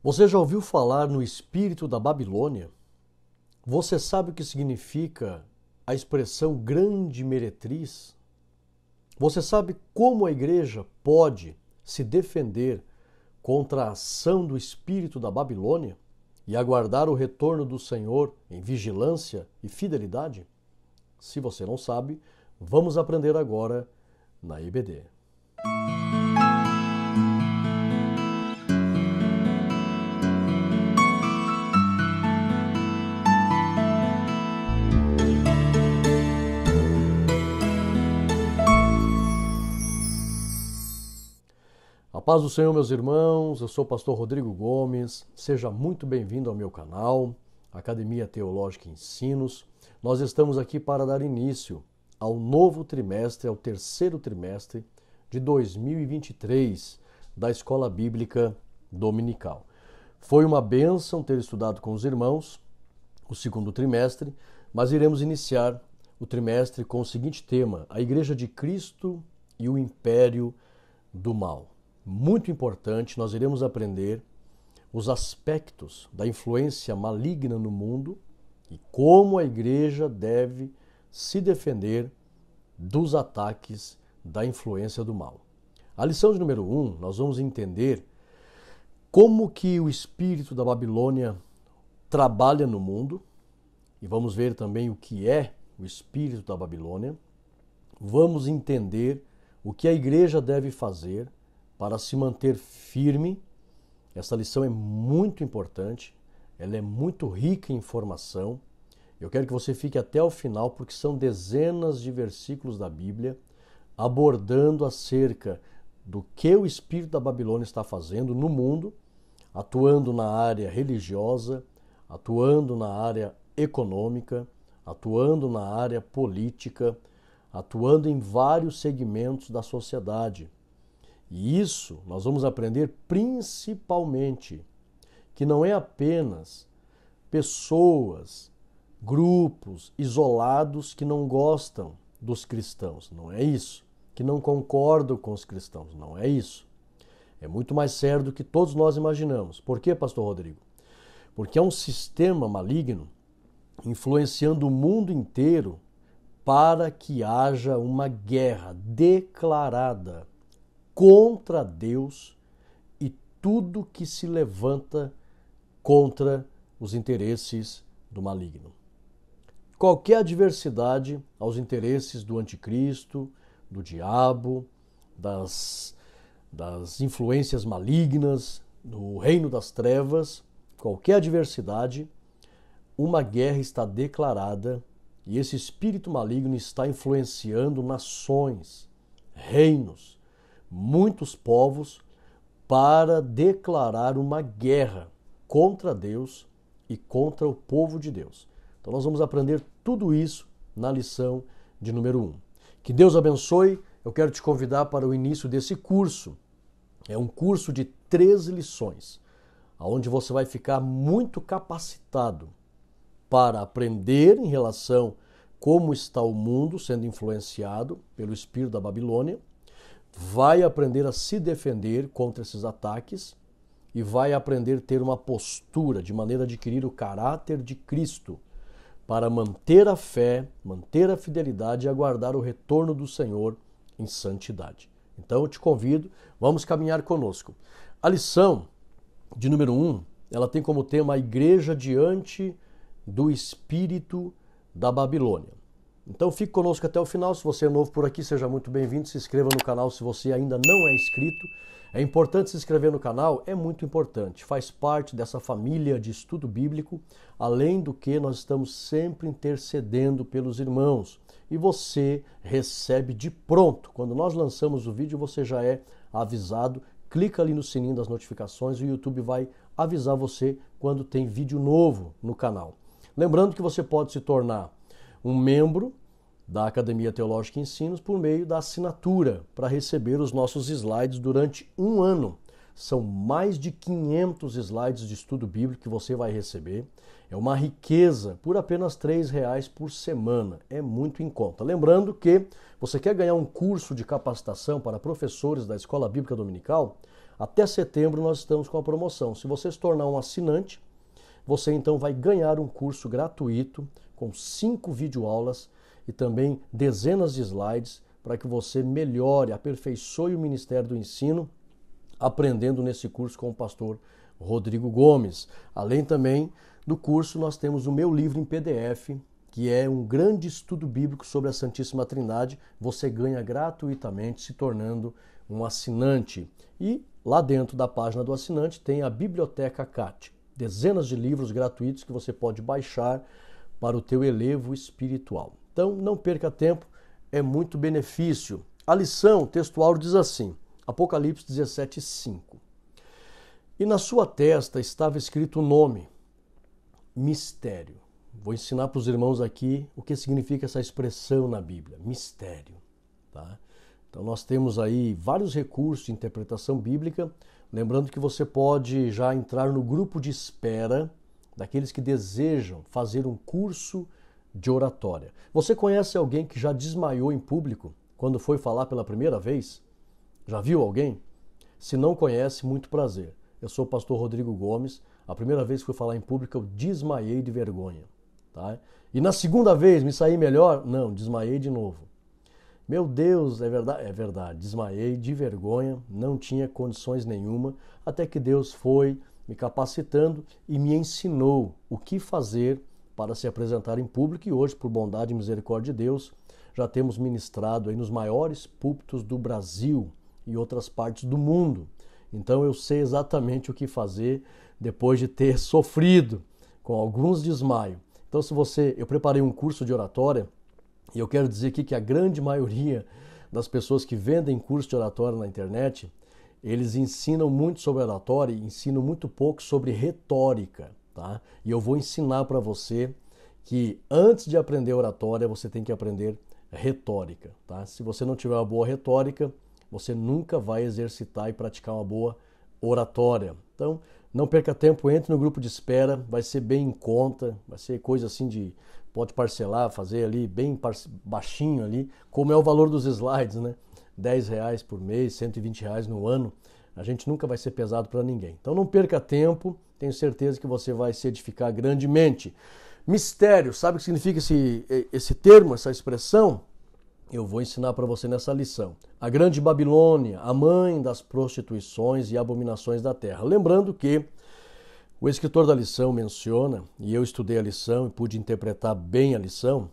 Você já ouviu falar no espírito da Babilônia? Você sabe o que significa a expressão grande meretriz? Você sabe como a igreja pode se defender contra a ação do espírito da Babilônia e aguardar o retorno do Senhor em vigilância e fidelidade? Se você não sabe, vamos aprender agora na IBD. A paz do Senhor, meus irmãos, eu sou o pastor Rodrigo Gomes, seja muito bem-vindo ao meu canal, Academia Teológica e Ensinos. Nós estamos aqui para dar início ao novo trimestre, ao terceiro trimestre de 2023 da Escola Bíblica Dominical. Foi uma bênção ter estudado com os irmãos o segundo trimestre, mas iremos iniciar o trimestre com o seguinte tema: a Igreja de Cristo e o Império do Mal. Muito importante, nós iremos aprender os aspectos da influência maligna no mundo e como a igreja deve se defender dos ataques da influência do mal. A lição de número 1, nós vamos entender como que o espírito da Babilônia trabalha no mundo e vamos ver também o que é o espírito da Babilônia. Vamos entender o que a igreja deve fazer para se manter firme. Essa lição é muito importante, ela é muito rica em informação. Eu quero que você fique até o final, porque são dezenas de versículos da Bíblia abordando acerca do que o espírito da Babilônia está fazendo no mundo, atuando na área religiosa, atuando na área econômica, atuando na área política, atuando em vários segmentos da sociedade. E isso nós vamos aprender principalmente que não é apenas pessoas, grupos isolados que não gostam dos cristãos, não é isso. Que não concordam com os cristãos, não é isso. É muito mais sério do que todos nós imaginamos. Por quê, pastor Rodrigo? Porque é um sistema maligno influenciando o mundo inteiro para que haja uma guerra declarada contra Deus e tudo que se levanta contra os interesses do maligno. Qualquer adversidade aos interesses do anticristo, do diabo, das influências malignas, do reino das trevas, qualquer adversidade, uma guerra está declarada e esse espírito maligno está influenciando nações, reinos, muitos povos para declarar uma guerra contra Deus e contra o povo de Deus. Então nós vamos aprender tudo isso na lição de número 1. Que Deus abençoe. Eu quero te convidar para o início desse curso. É um curso de 3 lições, onde você vai ficar muito capacitado para aprender em relação como está o mundo sendo influenciado pelo espírito da Babilônia, vai aprender a se defender contra esses ataques e vai aprender a ter uma postura de maneira a adquirir o caráter de Cristo para manter a fé, manter a fidelidade e aguardar o retorno do Senhor em santidade. Então eu te convido, vamos caminhar conosco. A lição de número 1, ela tem como tema a igreja diante do espírito da Babilônia. Então fique conosco até o final. Se você é novo por aqui, seja muito bem-vindo. Se inscreva no canal se você ainda não é inscrito. É importante se inscrever no canal, é muito importante. Faz parte dessa família de estudo bíblico. Além do que, nós estamos sempre intercedendo pelos irmãos. E você recebe de pronto. Quando nós lançamos o vídeo, você já é avisado. Clica ali no sininho das notificações e o YouTube vai avisar você quando tem vídeo novo no canal. Lembrando que você pode se tornar um membro da Academia Teológica e Ensinos por meio da assinatura para receber os nossos slides durante um ano. São mais de 500 slides de estudo bíblico que você vai receber. É uma riqueza por apenas R$3 por semana. É muito em conta. Lembrando que você quer ganhar um curso de capacitação para professores da Escola Bíblica Dominical? Até setembro nós estamos com a promoção. Se você se tornar um assinante, você então vai ganhar um curso gratuito com 5 videoaulas e também dezenas de slides para que você melhore, aperfeiçoe o Ministério do Ensino, aprendendo nesse curso com o pastor Rodrigo Gomes. Além também do curso, nós temos o meu livro em PDF, que é um grande estudo bíblico sobre a Santíssima Trindade. Você ganha gratuitamente se tornando um assinante. E lá dentro da página do assinante tem a Biblioteca CAT, dezenas de livros gratuitos que você pode baixar para o teu elevo espiritual. Então, não perca tempo, é muito benefício. A lição textual diz assim, Apocalipse 17:5. E na sua testa estava escrito o nome, mistério. Vou ensinar para os irmãos aqui o que significa essa expressão na Bíblia, mistério. Tá? Então nós temos aí vários recursos de interpretação bíblica, lembrando que você pode já entrar no grupo de espera daqueles que desejam fazer um curso de oratória. Você conhece alguém que já desmaiou em público quando foi falar pela primeira vez? Já viu alguém? Se não conhece, muito prazer. Eu sou o pastor Rodrigo Gomes. A primeira vez que fui falar em público, eu desmaiei de vergonha. Tá? E na segunda vez, me saí melhor? Não, desmaiei de novo. Meu Deus, é verdade, desmaiei de vergonha, não tinha condições nenhuma, até que Deus foi me capacitando e me ensinou o que fazer para se apresentar em público. E hoje, por bondade e misericórdia de Deus, já temos ministrado aí nos maiores púlpitos do Brasil e outras partes do mundo. Então eu sei exatamente o que fazer depois de ter sofrido com alguns desmaios. Então eu preparei um curso de oratória e eu quero dizer aqui que a grande maioria das pessoas que vendem curso de oratória na internet, eles ensinam muito sobre oratória e ensinam muito pouco sobre retórica, tá? E eu vou ensinar para você que antes de aprender oratória, você tem que aprender retórica, tá? Se você não tiver uma boa retórica, você nunca vai exercitar e praticar uma boa oratória. Então, não perca tempo, entre no grupo de espera, vai ser bem em conta, vai ser coisa assim de, pode parcelar, fazer ali bem baixinho ali, como é o valor dos slides, né? R$10 por mês, R$120 no ano, a gente nunca vai ser pesado para ninguém. Então não perca tempo, tenho certeza que você vai se edificar grandemente. Mistério, sabe o que significa esse termo, essa expressão? Eu vou ensinar para você nessa lição. A grande Babilônia, a mãe das prostituições e abominações da terra. Lembrando que o escritor da lição menciona, e eu estudei a lição e pude interpretar bem a lição,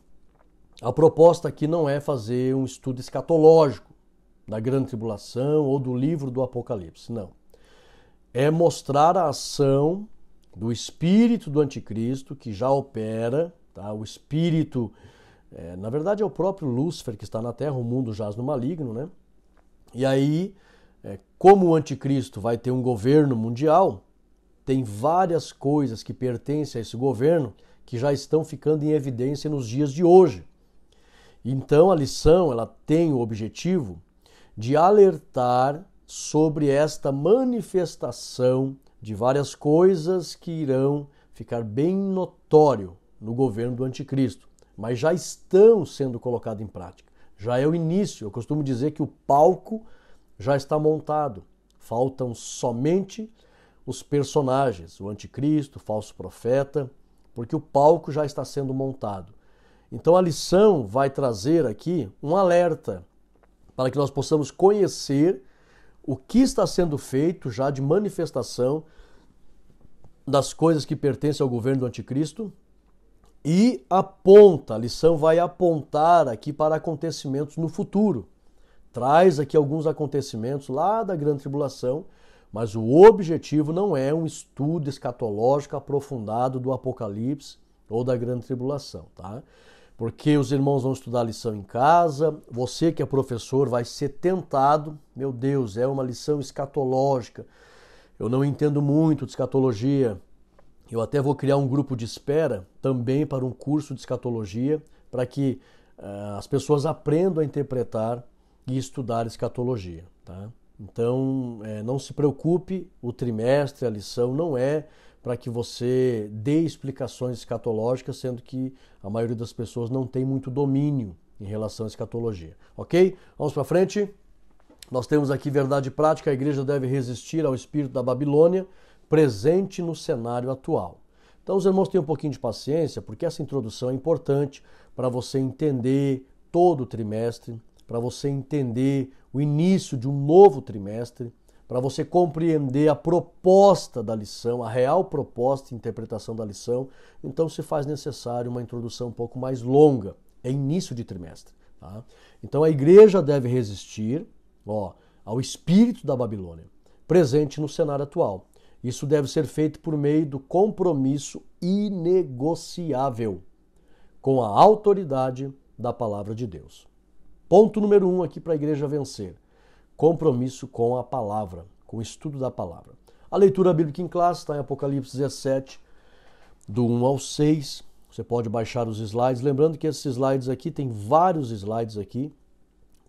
a proposta aqui não é fazer um estudo escatológico da grande tribulação ou do livro do Apocalipse, não. É mostrar a ação do espírito do anticristo que já opera, tá? O espírito... na verdade é o próprio Lúcifer que está na Terra, o mundo jaz no maligno, né? E aí, como o anticristo vai ter um governo mundial, tem várias coisas que pertencem a esse governo que já estão ficando em evidência nos dias de hoje. Então a lição ela tem o objetivo de alertar sobre esta manifestação de várias coisas que irão ficar bem notório no governo do anticristo, mas já estão sendo colocadas em prática. Já é o início. Eu costumo dizer que o palco já está montado. Faltam somente os personagens, o anticristo, o falso profeta, porque o palco já está sendo montado. Então a lição vai trazer aqui um alerta para que nós possamos conhecer o que está sendo feito já de manifestação das coisas que pertencem ao governo do anticristo. E a lição vai apontar aqui para acontecimentos no futuro. Traz aqui alguns acontecimentos lá da grande tribulação, mas o objetivo não é um estudo escatológico aprofundado do Apocalipse ou da grande tribulação, tá? Porque os irmãos vão estudar a lição em casa, você que é professor vai ser tentado, meu Deus, é uma lição escatológica, eu não entendo muito de escatologia. Eu até vou criar um grupo de espera também para um curso de escatologia, para que as pessoas aprendam a interpretar e estudar escatologia. Tá? Então, não se preocupe, o trimestre, a lição não é para que você dê explicações escatológicas, sendo que a maioria das pessoas não tem muito domínio em relação à escatologia. Ok? Vamos para frente? Nós temos aqui verdade prática, a igreja deve resistir ao espírito da Babilônia, presente no cenário atual. Então os irmãos tenham um pouquinho de paciência, porque essa introdução é importante para você entender todo o trimestre, para você entender o início de um novo trimestre, para você compreender a proposta da lição, a real proposta e interpretação da lição. Então se faz necessário uma introdução um pouco mais longa, é início de trimestre. Tá? Então a igreja deve resistir ao espírito da Babilônia, presente no cenário atual. Isso deve ser feito por meio do compromisso inegociável com a autoridade da palavra de Deus. Ponto número 1 aqui para a igreja vencer. Compromisso com a palavra, com o estudo da palavra. A leitura bíblica em classe está em Apocalipse 17, do 1 ao 6. Você pode baixar os slides. Lembrando que esses slides aqui, tem vários slides aqui.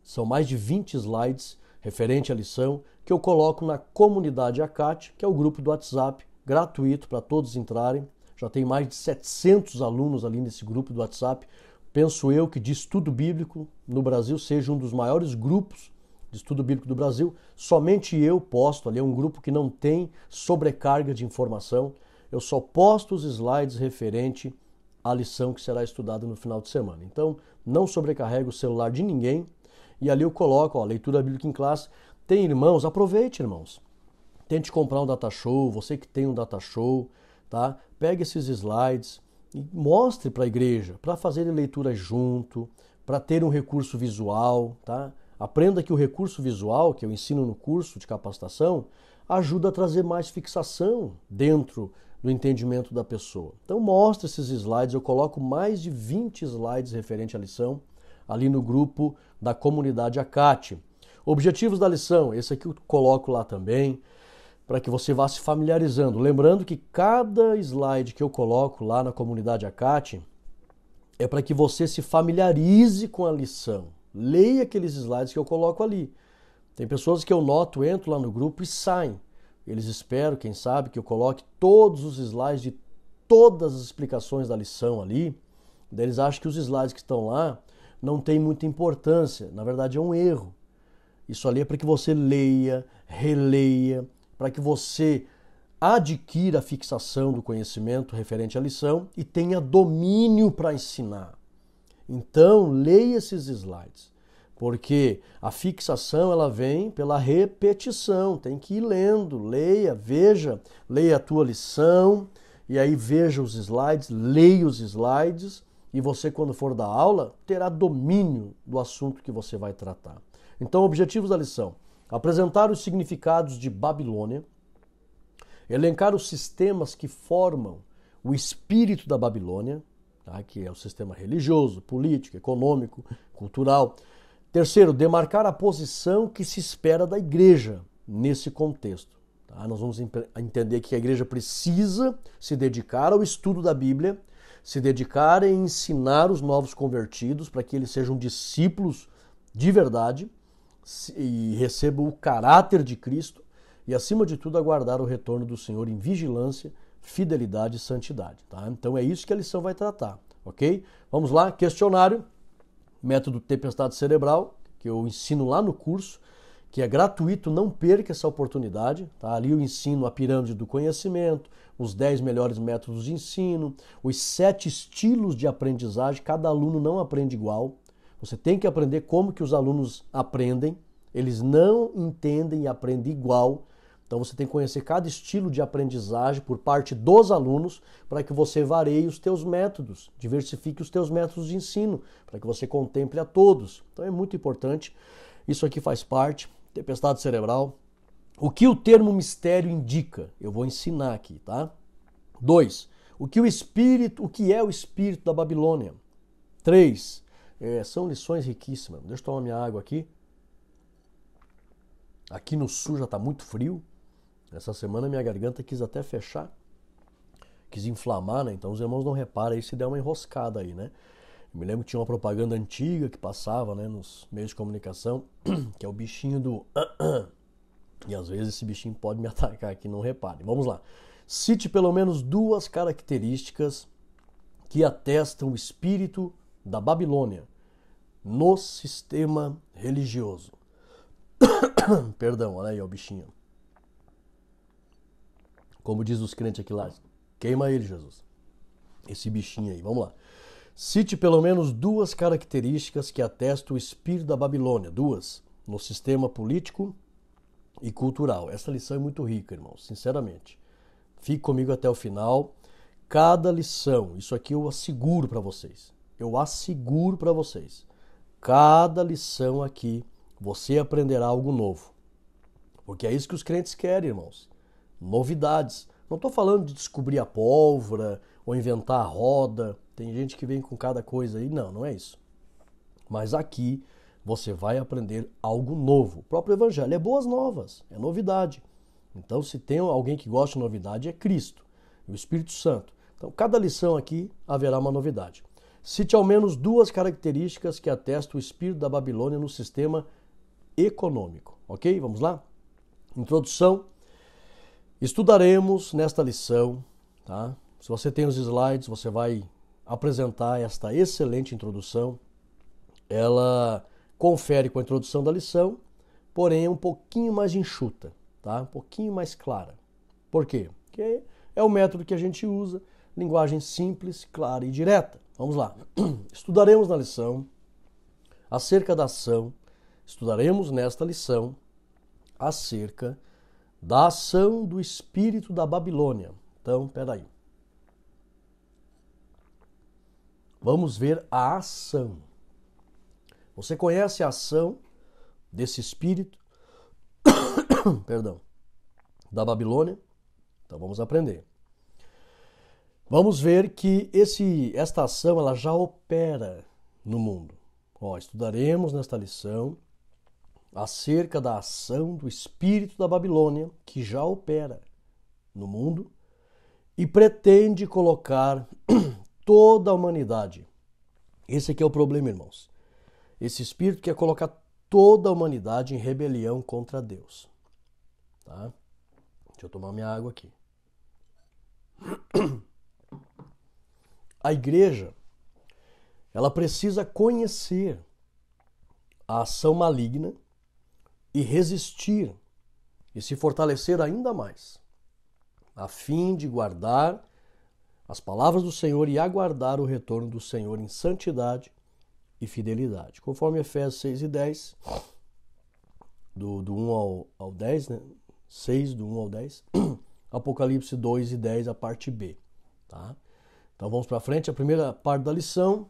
São mais de 20 slides referente à lição que eu coloco na comunidade ACAT, que é o grupo do WhatsApp, gratuito para todos entrarem. Já tem mais de 700 alunos ali nesse grupo do WhatsApp. Penso eu que de estudo bíblico no Brasil seja um dos maiores grupos de estudo bíblico do Brasil. Somente eu posto ali, é um grupo que não tem sobrecarga de informação. Eu só posto os slides referente à lição que será estudada no final de semana. Então, não sobrecarrega o celular de ninguém. E ali eu coloco, leitura bíblica em classe. Tem irmãos, aproveite, irmãos. Tente comprar um data show, você que tem um data show, tá? Pegue esses slides e mostre para a igreja, para fazer leitura junto, para ter um recurso visual, tá? Aprenda que o recurso visual, que eu ensino no curso de capacitação, ajuda a trazer mais fixação dentro do entendimento da pessoa. Então mostre esses slides, eu coloco mais de 20 slides referente à lição, ali no grupo da comunidade ACAT. Objetivos da lição, esse aqui eu coloco lá também, para que você vá se familiarizando. Lembrando que cada slide que eu coloco lá na comunidade ACAT é para que você se familiarize com a lição. Leia aqueles slides que eu coloco ali. Tem pessoas que eu noto, entro lá no grupo e saem. Eles esperam, quem sabe, que eu coloque todos os slides de todas as explicações da lição ali. Daí eles acham que os slides que estão lá não têm muita importância. Na verdade, é um erro. Isso ali é para que você leia, releia, para que você adquira a fixação do conhecimento referente à lição e tenha domínio para ensinar. Então, leia esses slides, porque a fixação ela vem pela repetição, tem que ir lendo, leia, veja, leia a tua lição, e aí veja os slides, leia os slides, e você, quando for dar aula, terá domínio do assunto que você vai tratar. Então, objetivos da lição: apresentar os significados de Babilônia, elencar os sistemas que formam o espírito da Babilônia, tá? Que é o sistema religioso, político, econômico, cultural. Terceiro, demarcar a posição que se espera da igreja nesse contexto. Tá? Nós vamos entender que a igreja precisa se dedicar ao estudo da Bíblia, se dedicar em ensinar os novos convertidos para que eles sejam discípulos de verdade e recebam o caráter de Cristo e, acima de tudo, aguardar o retorno do Senhor em vigilância, fidelidade e santidade. Tá? Então é isso que a lição vai tratar, ok? Vamos lá, questionário, método tempestade cerebral, que eu ensino lá no curso, que é gratuito, não perca essa oportunidade. Tá? Ali eu ensino a pirâmide do conhecimento, os 10 melhores métodos de ensino, os 7 estilos de aprendizagem. Cada aluno não aprende igual. Você tem que aprender como que os alunos aprendem. Eles não entendem e aprendem igual. Então você tem que conhecer cada estilo de aprendizagem por parte dos alunos para que você varie os teus métodos, diversifique os teus métodos de ensino, para que você contemple a todos. Então é muito importante. Isso aqui faz parte. Tempestade cerebral. O que o termo mistério indica? Eu vou ensinar aqui, tá? 2. O que é o espírito da Babilônia? 3. São lições riquíssimas. Deixa eu tomar minha água aqui. Aqui no sul já está muito frio. Essa semana minha garganta quis até fechar. Quis inflamar, né? Então os irmãos não reparam aí se der uma enroscada aí, né? Eu me lembro que tinha uma propaganda antiga que passava, né, nos meios de comunicação, que é o bichinho do... E às vezes esse bichinho pode me atacar aqui, não repare. Vamos lá. Cite pelo menos 2 características que atestam o espírito da Babilônia no sistema religioso. Perdão, olha aí o bichinho. Como diz os crentes aqui lá, queima ele, Jesus. Esse bichinho aí, vamos lá. Cite pelo menos 2 características que atestam o espírito da Babilônia, 2, no sistema político e cultural. Essa lição é muito rica, irmãos, sinceramente. Fique comigo até o final. Cada lição, isso aqui eu asseguro para vocês. Eu asseguro para vocês. Cada lição aqui, você aprenderá algo novo. Porque é isso que os crentes querem, irmãos. Novidades. Não estou falando de descobrir a pólvora ou inventar a roda. Tem gente que vem com cada coisa aí. Não, não é isso. Mas aqui você vai aprender algo novo. O próprio Evangelho é boas novas, é novidade. Então, se tem alguém que gosta de novidade, é Cristo, o Espírito Santo. Então, cada lição aqui haverá uma novidade. Cite ao menos 2 características que atestam o espírito da Babilônia no sistema econômico. Ok? Vamos lá? Introdução. Estudaremos nesta lição, tá? Se você tem os slides, você vai apresentar esta excelente introdução. Ela confere com a introdução da lição, porém é um pouquinho mais enxuta, tá? Um pouquinho mais clara. Por quê? Porque é o método que a gente usa, linguagem simples, clara e direta. Vamos lá. Estudaremos na lição acerca da ação, estudaremos nesta lição acerca da ação do espírito da Babilônia. Então, peraí. Vamos ver a ação. Você conhece a ação desse espírito, perdão, da Babilônia? Então vamos aprender. Vamos ver que esta ação ela já opera no mundo. Estudaremos nesta lição acerca da ação do espírito da Babilônia, que já opera no mundo e pretende colocar toda a humanidade. Esse aqui é o problema, irmãos. Esse espírito quer colocar toda a humanidade em rebelião contra Deus. Tá? Deixa eu tomar minha água aqui. A igreja, ela precisa conhecer a ação maligna e resistir e se fortalecer ainda mais, a fim de guardar as palavras do Senhor e aguardar o retorno do Senhor em santidade e fidelidade. Conforme Efésios 6 e 10, do 1 ao 10, né? 6, do 1 ao 10, Apocalipse 2 e 10, a parte B. Tá? Então vamos para frente, a primeira parte da lição,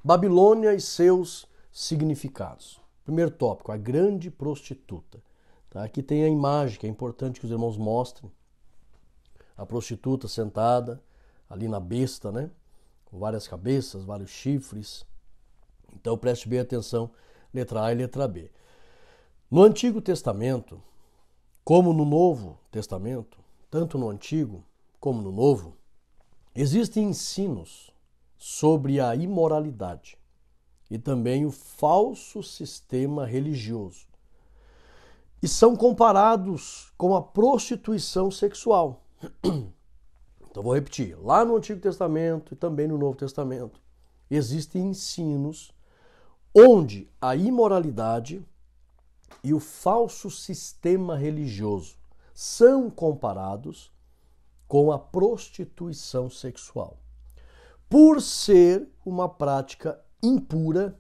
Babilônia e seus significados. Primeiro tópico, a grande prostituta. Tá? Aqui tem a imagem que é importante que os irmãos mostrem. A prostituta sentada ali na besta, né? Com várias cabeças, vários chifres. Então preste bem atenção, letra A e letra B. No Antigo Testamento, como no Novo Testamento, tanto no Antigo como no Novo, existem ensinos sobre a imoralidade e também o falso sistema religioso. E são comparados com a prostituição sexual. Então vou repetir, lá no Antigo Testamento e também no Novo Testamento existem ensinos onde a imoralidade e o falso sistema religioso são comparados com a prostituição sexual, por ser uma prática impura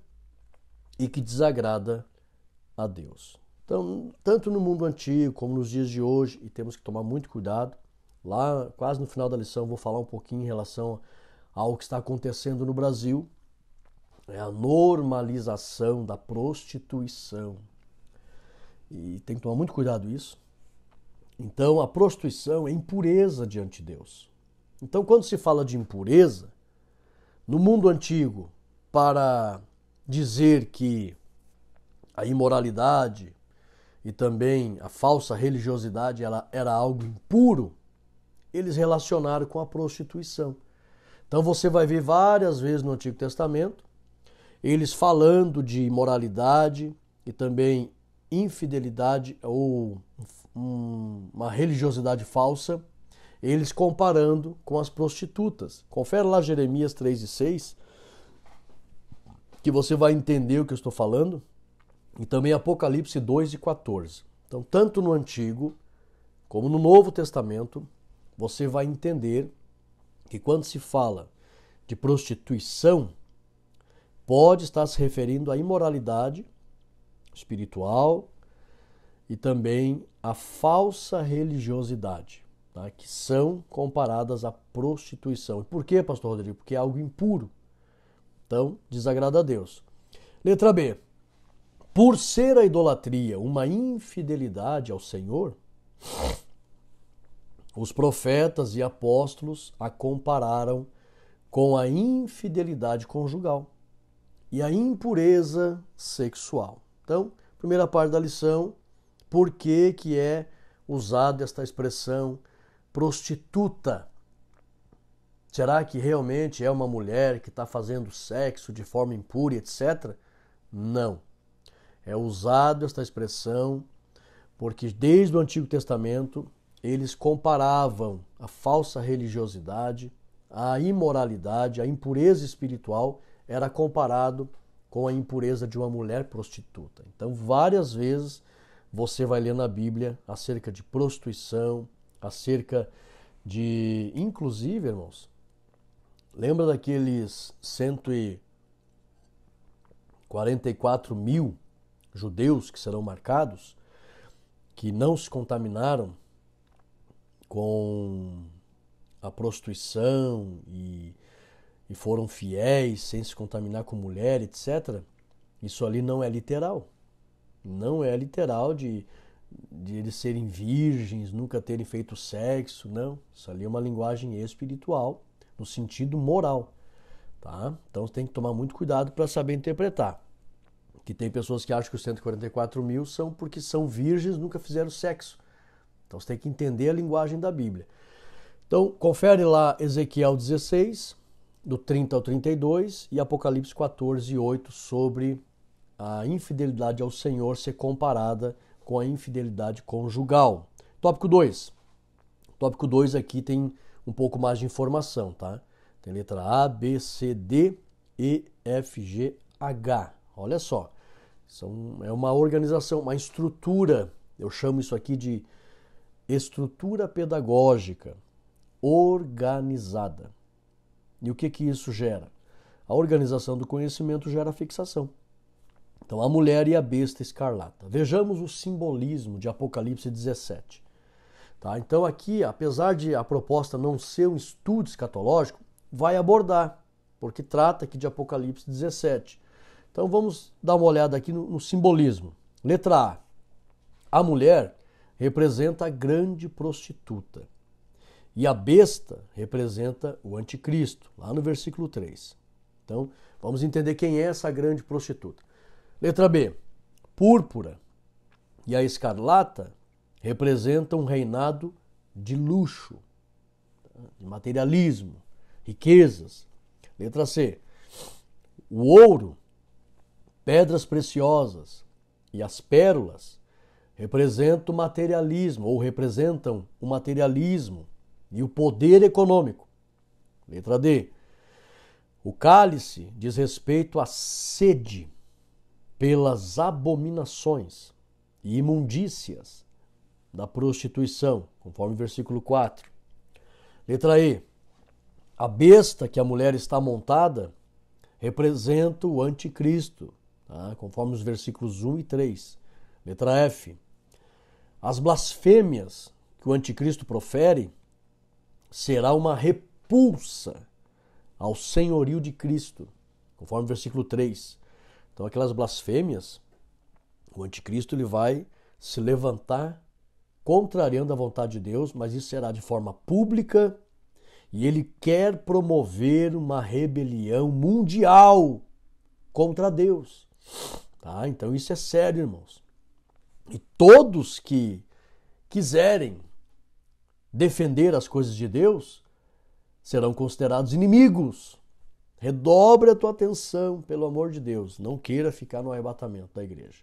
e que desagrada a Deus. Então, tanto no mundo antigo como nos dias de hoje, e temos que tomar muito cuidado. Lá, quase no final da lição, vou falar um pouquinho em relação ao que está acontecendo no Brasil. É a normalização da prostituição. E tem que tomar muito cuidado isso. Então, a prostituição é impureza diante de Deus. Então, quando se fala de impureza, no mundo antigo, para dizer que a imoralidade e também a falsa religiosidade ela era algo impuro, eles relacionaram com a prostituição. Então você vai ver várias vezes no Antigo Testamento eles falando de imoralidade e também infidelidade ou uma religiosidade falsa, eles comparando com as prostitutas. Confere lá Jeremias 3 e 6, que você vai entender o que eu estou falando. e também Apocalipse 2:14. Então, tanto no Antigo como no Novo Testamento, você vai entender que quando se fala de prostituição, pode estar se referindo à imoralidade espiritual e também à falsa religiosidade, tá? Que são comparadas à prostituição. E por quê, pastor Rodrigo? Porque é algo impuro. Então, desagrada a Deus. Letra B. Por ser a idolatria uma infidelidade ao Senhor, os profetas e apóstolos a compararam com a infidelidade conjugal e a impureza sexual. Então, primeira parte da lição, por que é usada esta expressão prostituta? Será que realmente é uma mulher que está fazendo sexo de forma impura, etc? Não. É usado esta expressão porque desde o Antigo Testamento eles comparavam a falsa religiosidade, a imoralidade, a impureza espiritual era comparado com a impureza de uma mulher prostituta. Então, várias vezes você vai ler na Bíblia acerca de prostituição, acerca de, inclusive, irmãos, lembra daqueles 144 mil judeus que serão marcados, que não se contaminaram com a prostituição e foram fiéis sem se contaminar com mulher, etc. Isso ali não é literal. Não é literal de eles serem virgens, nunca terem feito sexo, não. Isso ali é uma linguagem espiritual, no sentido moral, tá? Então você tem que tomar muito cuidado para saber interpretar. Que tem pessoas que acham que os 144 mil são porque são virgens, nunca fizeram sexo. Então você tem que entender a linguagem da Bíblia. Então, confere lá Ezequiel 16, do 30 ao 32, e Apocalipse 14:8, sobre a infidelidade ao Senhor ser comparada com a infidelidade conjugal. Tópico 2. Tópico 2 aqui tem um pouco mais de informação, tá? Tem letra A, B, C, D, E, F, G, H. Olha só. É uma organização, uma estrutura. Eu chamo isso aqui de estrutura pedagógica organizada. E o que isso gera? A organização do conhecimento gera fixação. Então, a mulher e a besta escarlata. Vejamos o simbolismo de Apocalipse 17. Tá? Então, aqui, apesar de a proposta não ser um estudo escatológico, vai abordar, porque trata aqui de Apocalipse 17. Então, vamos dar uma olhada aqui no simbolismo. Letra A. A mulher representa a grande prostituta. E a besta representa o anticristo, lá no versículo 3. Então, vamos entender quem é essa grande prostituta. Letra B. Púrpura e a escarlata representam um reinado de luxo, de materialismo, riquezas. Letra C. O ouro, pedras preciosas e as pérolas representam o materialismo, ou representam o materialismo e o poder econômico. Letra D. O cálice diz respeito à sede pelas abominações e imundícias da prostituição, conforme o versículo 4. Letra E. A besta que a mulher está montada representa o anticristo, tá? Conforme os versículos 1 e 3. Letra F. As blasfêmias que o anticristo profere será uma repulsa ao senhorio de Cristo, conforme o versículo 3. Então, aquelas blasfêmias, o anticristo ele vai se levantar contrariando a vontade de Deus, mas isso será de forma pública e ele quer promover uma rebelião mundial contra Deus. Tá? Então, isso é sério, irmãos. E todos que quiserem defender as coisas de Deus serão considerados inimigos. Redobre a tua atenção, pelo amor de Deus. Não queira ficar no arrebatamento da igreja.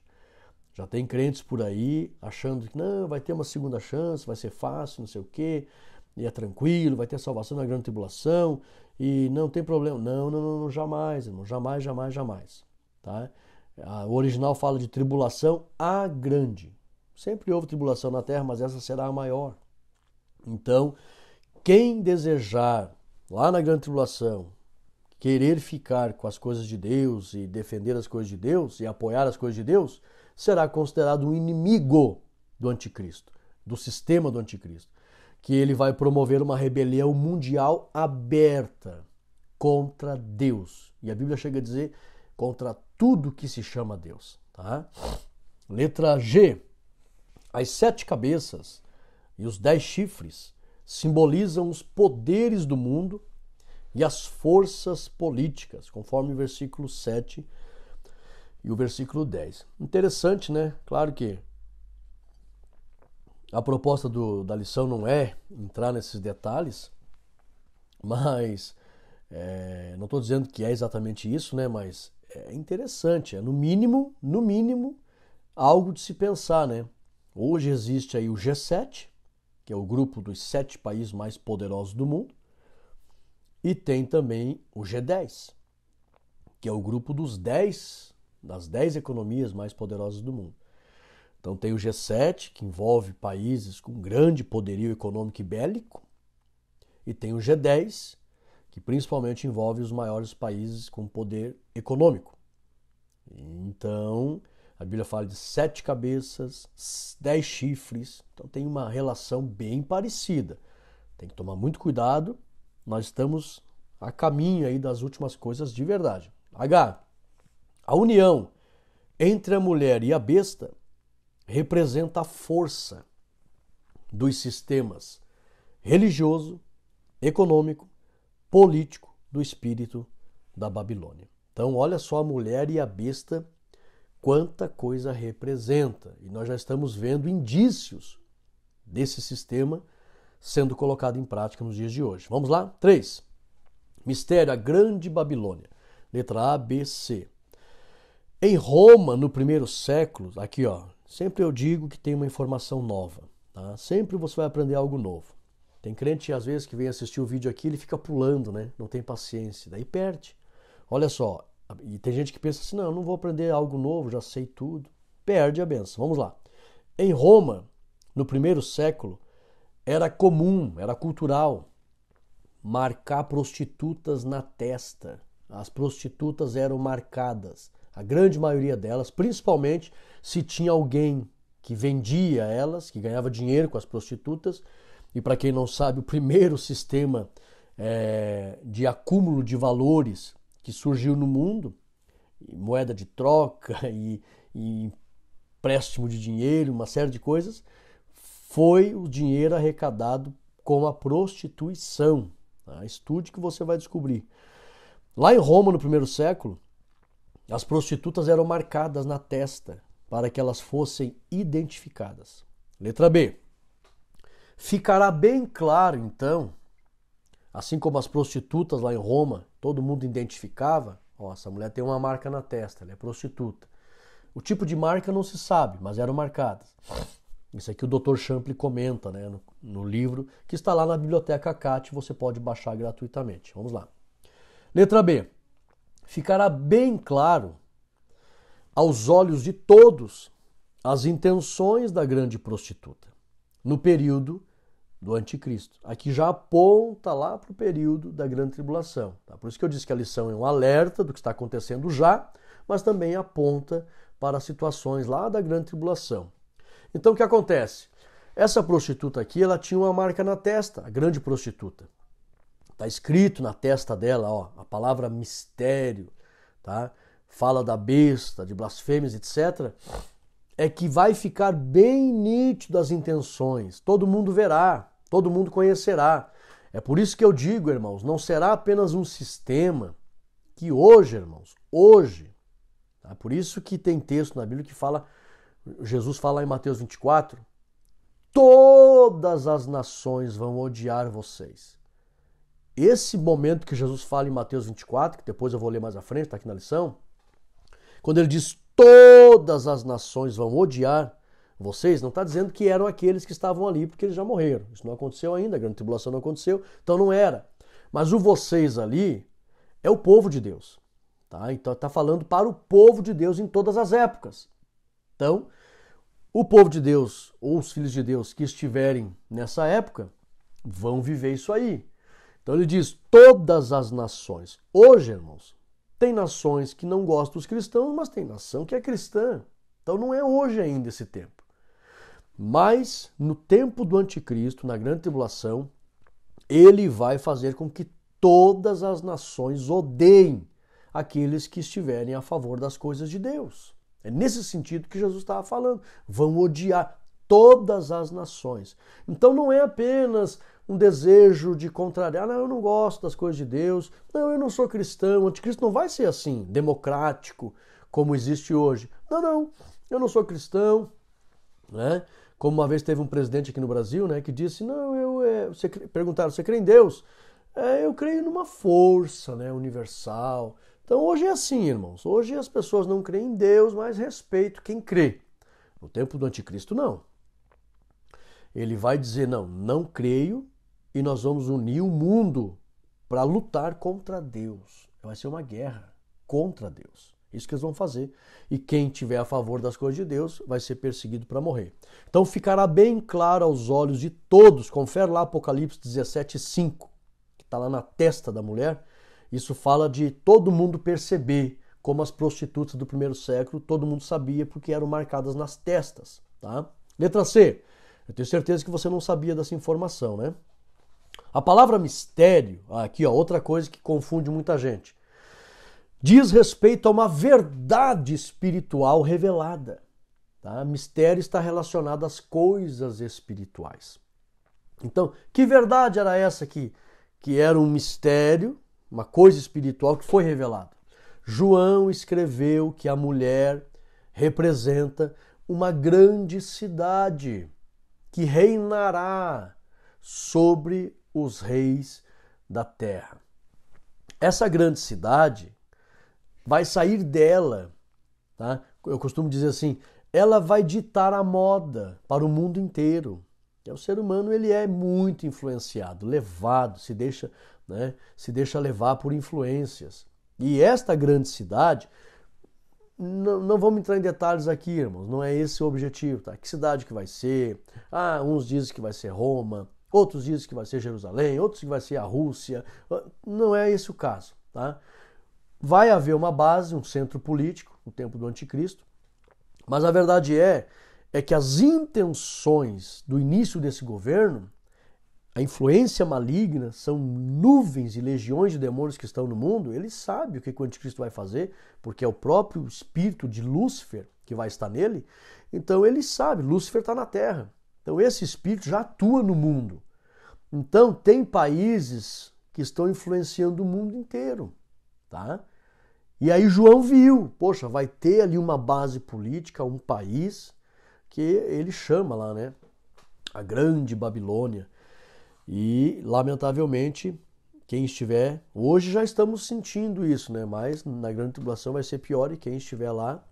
Já tem crentes por aí achando que não, vai ter uma segunda chance, vai ser fácil, não sei o quê, e é tranquilo, vai ter salvação na grande tribulação, e não tem problema. Não, jamais, irmão. Jamais. Tá? O original fala de tribulação a grande. Sempre houve tribulação na terra, mas essa será a maior. Então, quem desejar, lá na grande tribulação, querer ficar com as coisas de Deus e defender as coisas de Deus e apoiar as coisas de Deus, será considerado um inimigo do anticristo, do sistema do anticristo, que ele vai promover uma rebelião mundial aberta contra Deus. E a Bíblia chega a dizer contra tudo que se chama Deus. Tá? Letra G. As 7 cabeças e os 10 chifres simbolizam os poderes do mundo e as forças políticas, conforme o versículo 7 e o versículo 10. Interessante, né? Claro que a proposta da lição não é entrar nesses detalhes, mas não estou dizendo que é exatamente isso, né? Mas é interessante, é no mínimo, algo de se pensar, né? Hoje existe aí o G7, que é o grupo dos 7 países mais poderosos do mundo, e tem também o G10, que é o grupo das 10 economias mais poderosas do mundo. Então tem o G7, que envolve países com grande poderio econômico e bélico, e tem o G10, que principalmente envolve os maiores países com poder econômico. Então, a Bíblia fala de 7 cabeças, 10 chifres, então tem uma relação bem parecida. Tem que tomar muito cuidado, nós estamos a caminho aí das últimas coisas de verdade. H. A união entre a mulher e a besta representa a força dos sistemas religioso, econômico, político do espírito da Babilônia. Então, olha só a mulher e a besta, quanta coisa representa. E nós já estamos vendo indícios desse sistema sendo colocado em prática nos dias de hoje. Vamos lá? 3. Mistério, a Grande Babilônia. Letra A, B, C. Em Roma, no primeiro século, aqui ó, sempre eu digo que tem uma informação nova. Tá? Sempre você vai aprender algo novo. Tem crente, às vezes, que vem assistir o vídeo aqui, ele fica pulando, né? Não tem paciência, daí perde. Olha só, e tem gente que pensa assim, não, eu não vou aprender algo novo, já sei tudo. Perde a benção. Vamos lá. Em Roma, no primeiro século, era comum, era cultural, marcar prostitutas na testa. As prostitutas eram marcadas. A grande maioria delas, principalmente se tinha alguém que vendia elas, que ganhava dinheiro com as prostitutas. E para quem não sabe, o primeiro sistema de acúmulo de valores que surgiu no mundo, moeda de troca e empréstimo de dinheiro, uma série de coisas, foi o dinheiro arrecadado com a prostituição. Tá? Estude que você vai descobrir. Lá em Roma, no primeiro século, as prostitutas eram marcadas na testa para que elas fossem identificadas. Letra B. Ficará bem claro, então, assim como as prostitutas lá em Roma, todo mundo identificava, ó, essa mulher tem uma marca na testa, ela é prostituta. O tipo de marca não se sabe, mas eram marcadas. Isso aqui o Dr. Champlin comenta, né, no livro, que está lá na Biblioteca CAT, você pode baixar gratuitamente. Vamos lá. Letra B. Ficará bem claro aos olhos de todos as intenções da grande prostituta no período do anticristo. Aqui já aponta lá para o período da grande tribulação. Tá? Por isso que eu disse que a lição é um alerta do que está acontecendo já, mas também aponta para situações lá da grande tribulação. Então o que acontece? Essa prostituta aqui, ela tinha uma marca na testa, a grande prostituta. Está escrito na testa dela, ó, a palavra mistério, tá? Fala da besta, de blasfêmias, etc. É que vai ficar bem nítido as intenções. Todo mundo verá, todo mundo conhecerá. É por isso que eu digo, irmãos, não será apenas um sistema que hoje, irmãos, hoje, tá? Por isso que tem texto na Bíblia que fala, Jesus fala em Mateus 24, todas as nações vão odiar vocês. Esse momento que Jesus fala em Mateus 24, que depois eu vou ler mais à frente, está aqui na lição, quando ele diz todas as nações vão odiar vocês, não está dizendo que eram aqueles que estavam ali porque eles já morreram. Isso não aconteceu ainda, a grande tribulação não aconteceu, então não era. Mas o vocês ali é o povo de Deus. Tá? Então está falando para o povo de Deus em todas as épocas. Então, o povo de Deus ou os filhos de Deus que estiverem nessa época vão viver isso aí. Então ele diz, todas as nações. Hoje, irmãos, tem nações que não gostam dos cristãos, mas tem nação que é cristã. Então não é hoje ainda esse tempo. Mas no tempo do anticristo, na grande tribulação, ele vai fazer com que todas as nações odeiem aqueles que estiverem a favor das coisas de Deus. É nesse sentido que Jesus estava falando. Vão odiar todas as nações. Então não é apenas um desejo de contrariar, não, eu não gosto das coisas de Deus, não, eu não sou cristão. O anticristo não vai ser assim, democrático, como existe hoje. Não, eu não sou cristão, né? Como uma vez teve um presidente aqui no Brasil, né, que disse, perguntaram, você crê em Deus? Eu creio numa força, né, universal. Então hoje é assim, irmãos, hoje as pessoas não creem em Deus, mas respeitam quem crê. No tempo do anticristo, não. Ele vai dizer, não creio, e nós vamos unir o mundo para lutar contra Deus. Vai ser uma guerra contra Deus. Isso que eles vão fazer. E quem estiver a favor das coisas de Deus vai ser perseguido para morrer. Então ficará bem claro aos olhos de todos. Confere lá Apocalipse 17:5, que está lá na testa da mulher. Isso fala de todo mundo perceber, como as prostitutas do primeiro século, todo mundo sabia porque eram marcadas nas testas. Tá? Letra C. Eu tenho certeza que você não sabia dessa informação, né? A palavra mistério, aqui ó, outra coisa que confunde muita gente, diz respeito a uma verdade espiritual revelada. Tá? Mistério está relacionado às coisas espirituais. Então, que verdade era essa que era um mistério, uma coisa espiritual que foi revelada? João escreveu que a mulher representa uma grande cidade que reinará sobre os reis da terra. Essa grande cidade vai sair dela, tá? Eu costumo dizer assim, ela vai ditar a moda para o mundo inteiro. O ser humano ele é muito influenciado, levado, se deixa levar por influências. E esta grande cidade, não vamos entrar em detalhes aqui, irmãos, não é esse o objetivo, tá? Que cidade que vai ser? Uns dizem que vai ser Roma, outros dizem que vai ser Jerusalém, outros que vai ser a Rússia. Não é esse o caso, tá? Vai haver uma base, um centro político, no tempo do anticristo, mas a verdade é que as intenções do início desse governo, a influência maligna, são nuvens e legiões de demônios que estão no mundo. Ele sabe o que o anticristo vai fazer, porque é o próprio espírito de Lúcifer que vai estar nele. Então ele sabe, Lúcifer está na terra. Então esse espírito já atua no mundo. Então tem países que estão influenciando o mundo inteiro. Tá? E aí João viu, poxa, vai ter ali uma base política, um país que ele chama lá, né? A Grande Babilônia. E, lamentavelmente, quem estiver... Hoje já estamos sentindo isso, né? Mas na grande tribulação vai ser pior e quem estiver lá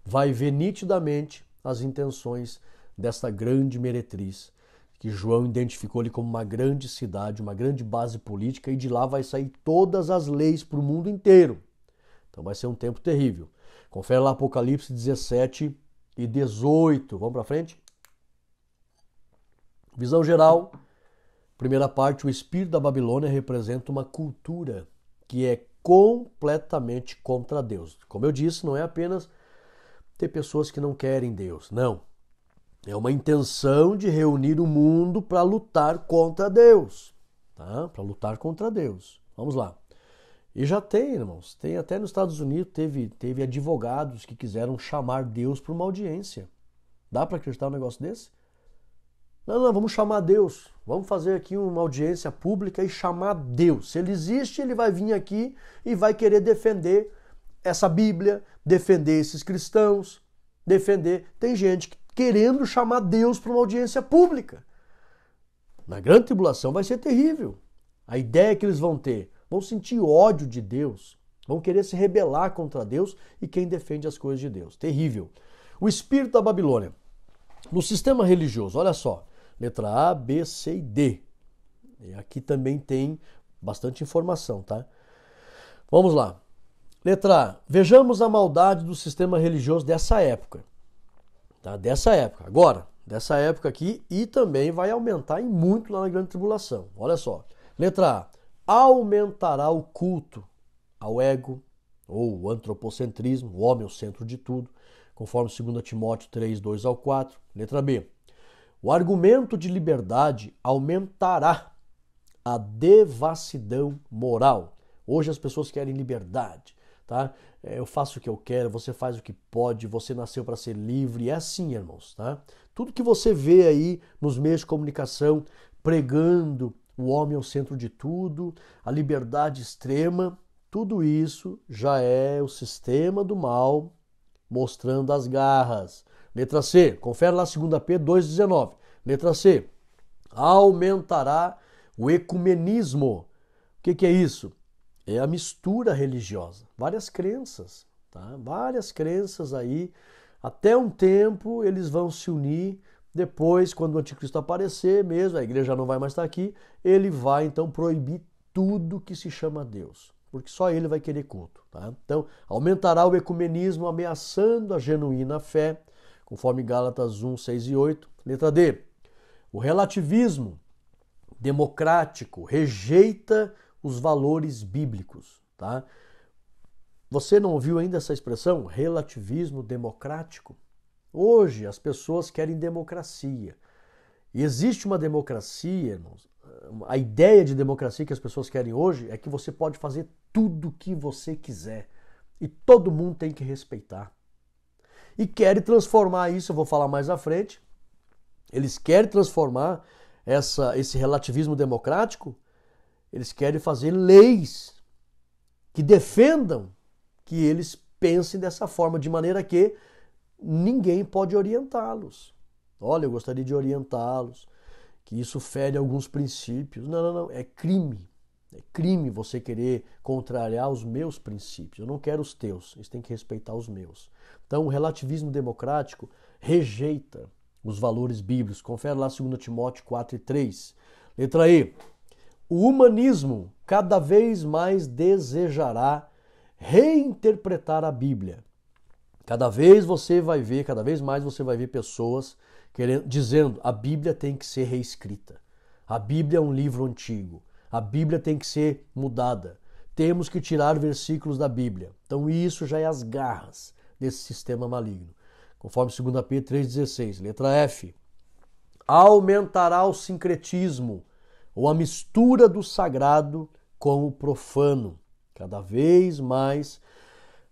vai ver nitidamente as intenções desta grande meretriz, que João identificou ali como uma grande cidade, uma grande base política, e de lá vai sair todas as leis para o mundo inteiro. Então vai ser um tempo terrível. Confere lá Apocalipse 17 e 18. Vamos para frente? Visão geral. Primeira parte, o espírito da Babilônia representa uma cultura que é completamente contra Deus. Como eu disse, não é apenas ter pessoas que não querem Deus, não. É uma intenção de reunir o mundo para lutar contra Deus, tá? Para lutar contra Deus. Vamos lá. E já tem, irmãos, tem até nos Estados Unidos, teve advogados que quiseram chamar Deus para uma audiência. Dá para acreditar um negócio desse? Não, vamos chamar Deus. Vamos fazer aqui uma audiência pública e chamar Deus. Se ele existe, ele vai vir aqui e vai querer defender essa Bíblia, defender esses cristãos, defender... Tem gente querendo chamar Deus para uma audiência pública. Na grande tribulação vai ser terrível. A ideia que eles vão ter, vão sentir ódio de Deus, vão querer se rebelar contra Deus e quem defende as coisas de Deus. Terrível. O espírito da Babilônia. No sistema religioso, olha só, letra A, B, C e D. E aqui também tem bastante informação, tá? Vamos lá. Letra A. Vejamos a maldade do sistema religioso dessa época. Tá? Dessa época. Agora, dessa época aqui, e também vai aumentar em muito lá na Grande Tribulação. Olha só. Letra A. Aumentará o culto ao ego, ou o antropocentrismo, o homem é o centro de tudo, conforme 2 Timóteo 3, 2 ao 4. Letra B. O argumento de liberdade aumentará a devassidão moral. Hoje as pessoas querem liberdade, tá? Eu faço o que eu quero, você faz o que pode, você nasceu para ser livre. É assim, irmãos, tá? Tudo que você vê aí nos meios de comunicação pregando o homem é o centro de tudo, a liberdade extrema, tudo isso já é o sistema do mal mostrando as garras. Letra C, confere lá 2 Pedro 2,19. Letra C, aumentará o ecumenismo. O que é isso? É a mistura religiosa. Várias crenças, tá? Várias crenças aí. Até um tempo eles vão se unir. Depois, quando o anticristo aparecer mesmo, a igreja não vai mais estar aqui, ele vai então proibir tudo que se chama Deus. Porque só ele vai querer culto. Tá? Então, aumentará o ecumenismo ameaçando a genuína fé, conforme Gálatas 1, 6 e 8. Letra D. O relativismo democrático rejeita os valores bíblicos. Tá? Você não ouviu ainda essa expressão? Relativismo democrático? Hoje as pessoas querem democracia. E existe uma democracia, irmãos. A ideia de democracia que as pessoas querem hoje é que você pode fazer tudo o que você quiser. E todo mundo tem que respeitar. E querem transformar isso, eu vou falar mais à frente, eles querem transformar esse relativismo democrático, eles querem fazer leis que defendam que eles pensem dessa forma, de maneira que ninguém pode orientá-los. Olha, eu gostaria de orientá-los, que isso fere alguns princípios. Não, é crime. É crime você querer contrariar os meus princípios. Eu não quero os teus, eles têm que respeitar os meus. Então, o relativismo democrático rejeita os valores bíblicos. Confere lá 2 Timóteo 4 e 3. Letra E. O humanismo cada vez mais desejará reinterpretar a Bíblia. Cada vez mais você vai ver pessoas dizendo a Bíblia tem que ser reescrita. A Bíblia é um livro antigo. A Bíblia tem que ser mudada. Temos que tirar versículos da Bíblia. Então isso já é as garras desse sistema maligno. Conforme 2 Pedro 3,16. Letra F. Aumentará o sincretismo, ou a mistura do sagrado com o profano. Cada vez mais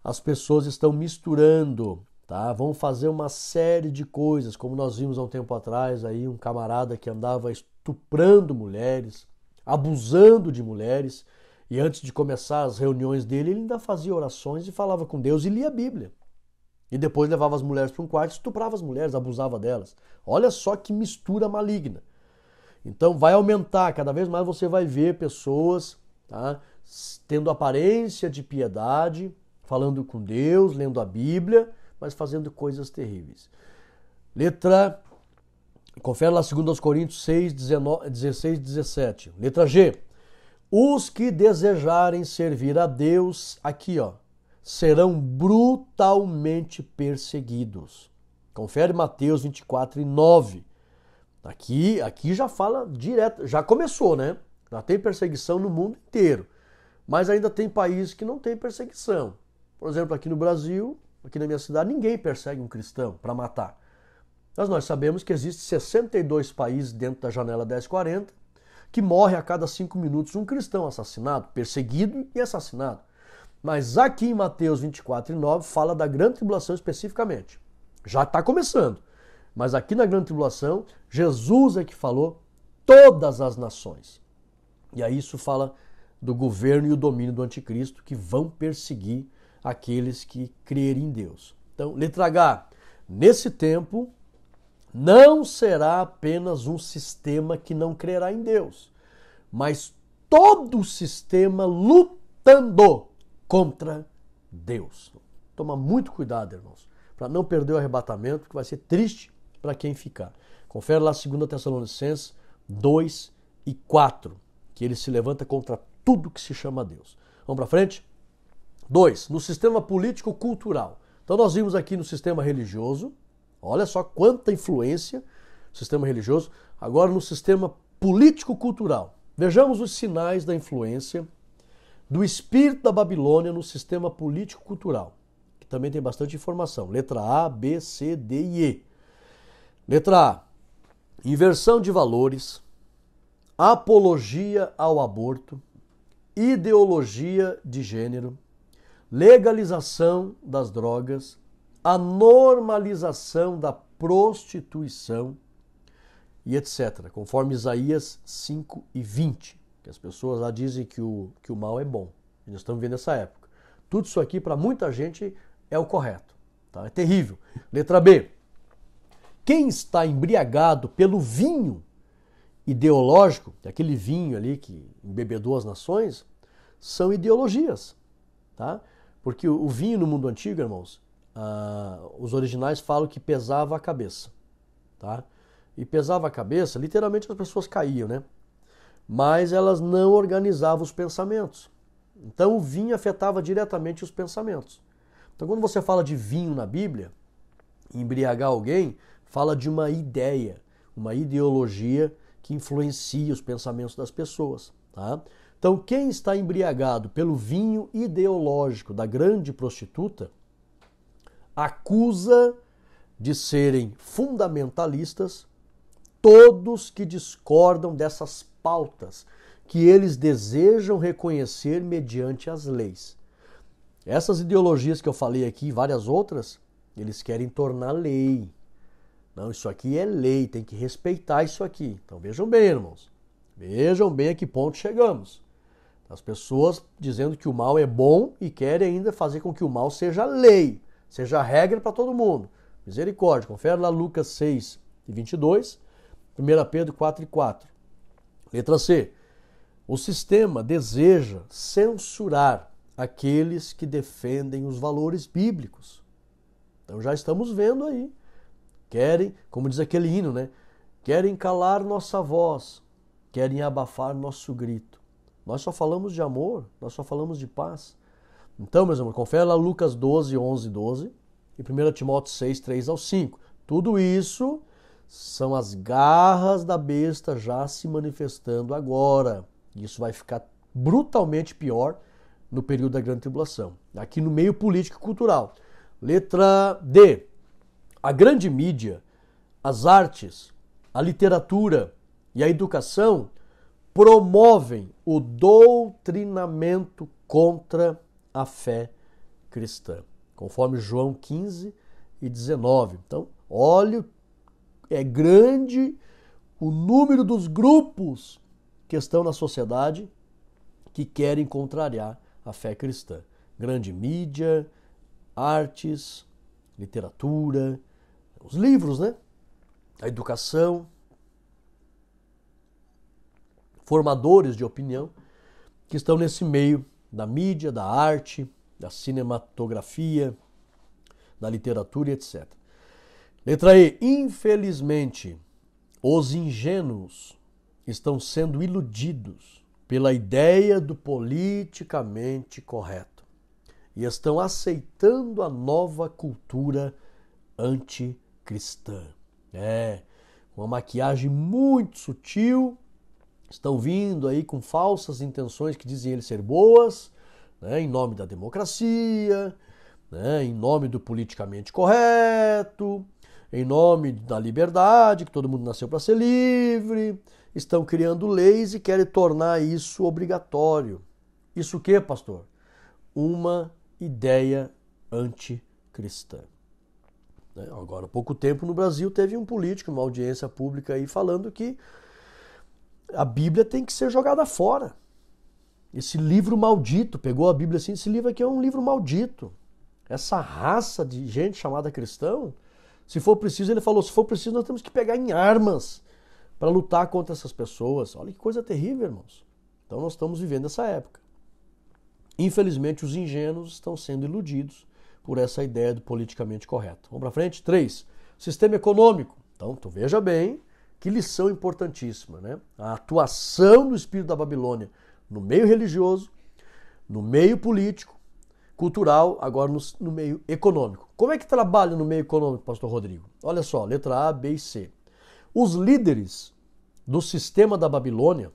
as pessoas estão misturando, tá? Vão fazer uma série de coisas, como nós vimos há um tempo atrás aí um camarada que andava estuprando mulheres, abusando de mulheres, e antes de começar as reuniões dele, ele ainda fazia orações e falava com Deus e lia a Bíblia. E depois levava as mulheres para um quarto, estuprava as mulheres, abusava delas. Olha só que mistura maligna. Então vai aumentar, cada vez mais você vai ver pessoas, tá, tendo aparência de piedade, falando com Deus, lendo a Bíblia, mas fazendo coisas terríveis. Confere lá 2 Coríntios 6, 16 e 17. Letra G. Os que desejarem servir a Deus, aqui ó, serão brutalmente perseguidos. Confere Mateus 24 e 9. Aqui já fala direto, já começou, né? Já tem perseguição no mundo inteiro. Mas ainda tem países que não tem perseguição. Por exemplo, aqui no Brasil, aqui na minha cidade, ninguém persegue um cristão para matar. Mas nós sabemos que existem 62 países dentro da janela 1040 que morre a cada 5 minutos um cristão assassinado, perseguido e assassinado. Mas aqui em Mateus 24 e 9 fala da grande tribulação especificamente. Já está começando. Mas aqui na grande tribulação, Jesus é que falou todas as nações. E aí isso fala do governo e o domínio do anticristo que vão perseguir aqueles que crerem em Deus. Então, letra H. Nesse tempo, não será apenas um sistema que não crerá em Deus, mas todo o sistema lutando contra Deus. Toma muito cuidado, irmãos, para não perder o arrebatamento, que vai ser triste para quem ficar. Confere lá 2 Tessalonicenses 2 e 4, que ele se levanta contra tudo que se chama Deus. Vamos para frente? 2, no sistema político-cultural. Então nós vimos aqui no sistema religioso, olha só quanta influência, sistema religioso. Agora no sistema político-cultural. Vejamos os sinais da influência do espírito da Babilônia no sistema político-cultural, que também tem bastante informação. Letra A, B, C, D e E. Letra A, inversão de valores, apologia ao aborto, ideologia de gênero, legalização das drogas, a normalização da prostituição e etc. Conforme Isaías 5 e 20, que as pessoas lá dizem que o mal é bom. E nós estamos vendo essa época. Tudo isso aqui, para muita gente, é o correto. Tá? É terrível. Letra B. Quem está embriagado pelo vinho ideológico, aquele vinho ali que embebedou as nações, são ideologias. Tá? Porque o vinho no mundo antigo, irmãos, os originais falam que pesava a cabeça. Tá? E pesava a cabeça, literalmente as pessoas caíam, né? Mas elas não organizavam os pensamentos. Então o vinho afetava diretamente os pensamentos. Então quando você fala de vinho na Bíblia, embriagar alguém, fala de uma ideia, uma ideologia que influencia os pensamentos das pessoas. Tá? Então quem está embriagado pelo vinho ideológico da grande prostituta, acusa de serem fundamentalistas todos que discordam dessas pautas que eles desejam reconhecer mediante as leis. Essas ideologias que eu falei aqui e várias outras, eles querem tornar lei. Não, isso aqui é lei, tem que respeitar isso aqui. Então vejam bem, irmãos. Vejam bem a que ponto chegamos. As pessoas dizendo que o mal é bom e querem ainda fazer com que o mal seja lei, seja regra para todo mundo. Misericórdia. Confere lá Lucas 6 e 22, 1 Pedro 4 e 4. Letra C. O sistema deseja censurar aqueles que defendem os valores bíblicos. Então já estamos vendo aí. Querem, como diz aquele hino, né? Querem calar nossa voz, querem abafar nosso grito. Nós só falamos de amor, nós só falamos de paz. Então, meus irmãos, confere lá Lucas 12, 11, 12 e 1 Timóteo 6, 3 ao 5. Tudo isso são as garras da besta já se manifestando agora. Isso vai ficar brutalmente pior no período da Grande Tribulação. Aqui no meio político e cultural. Letra D. A grande mídia, as artes, a literatura e a educação promovem o doutrinamento contra a fé cristã, conforme João 15 e 19. Então, olha, é grande o número dos grupos que estão na sociedade que querem contrariar a fé cristã. Grande mídia, artes, literatura, os livros, né? A educação, formadores de opinião que estão nesse meio da mídia, da arte, da cinematografia, da literatura e etc. Letra E. Infelizmente, os ingênuos estão sendo iludidos pela ideia do politicamente correto e estão aceitando a nova cultura anticristã. Uma maquiagem muito sutil, estão vindo aí com falsas intenções que dizem eles ser boas, né, em nome da democracia, né, em nome do politicamente correto, em nome da liberdade, que todo mundo nasceu para ser livre, estão criando leis e querem tornar isso obrigatório. Isso o quê, pastor? Uma ideia anticristã. Agora, há pouco tempo no Brasil teve um político, uma audiência pública aí falando que a Bíblia tem que ser jogada fora. Esse livro maldito, pegou a Bíblia assim, esse livro aqui é um livro maldito. Essa raça de gente chamada cristão, se for preciso, ele falou, se for preciso nós temos que pegar em armas para lutar contra essas pessoas. Olha que coisa terrível, irmãos. Então nós estamos vivendo essa época. Infelizmente os ingênuos estão sendo iludidos por essa ideia do politicamente correto. Vamos para frente? 3. Sistema econômico. Então, tu veja bem, que lição importantíssima, né? A atuação do espírito da Babilônia no meio religioso, no meio político, cultural, agora no meio econômico. Como é que trabalha no meio econômico, pastor Rodrigo? Olha só, letra A, B e C. Os líderes do sistema da Babilônia,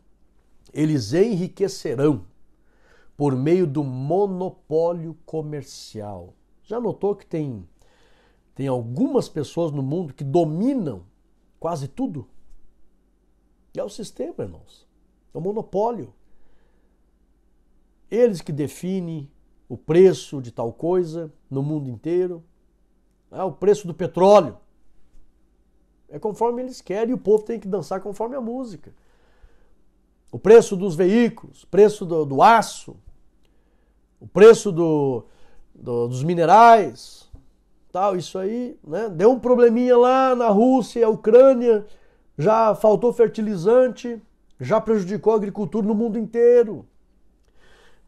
eles enriquecerão por meio do monopólio comercial. Já notou que tem algumas pessoas no mundo que dominam quase tudo? É o sistema, irmãos. É o monopólio. Eles que definem o preço de tal coisa no mundo inteiro. O preço do petróleo. É conforme eles querem e o povo tem que dançar conforme a música. O preço dos veículos, o preço do aço, o preço dos minerais, tal, isso aí, né? Deu um probleminha lá na Rússia e a Ucrânia, já faltou fertilizante, já prejudicou a agricultura no mundo inteiro.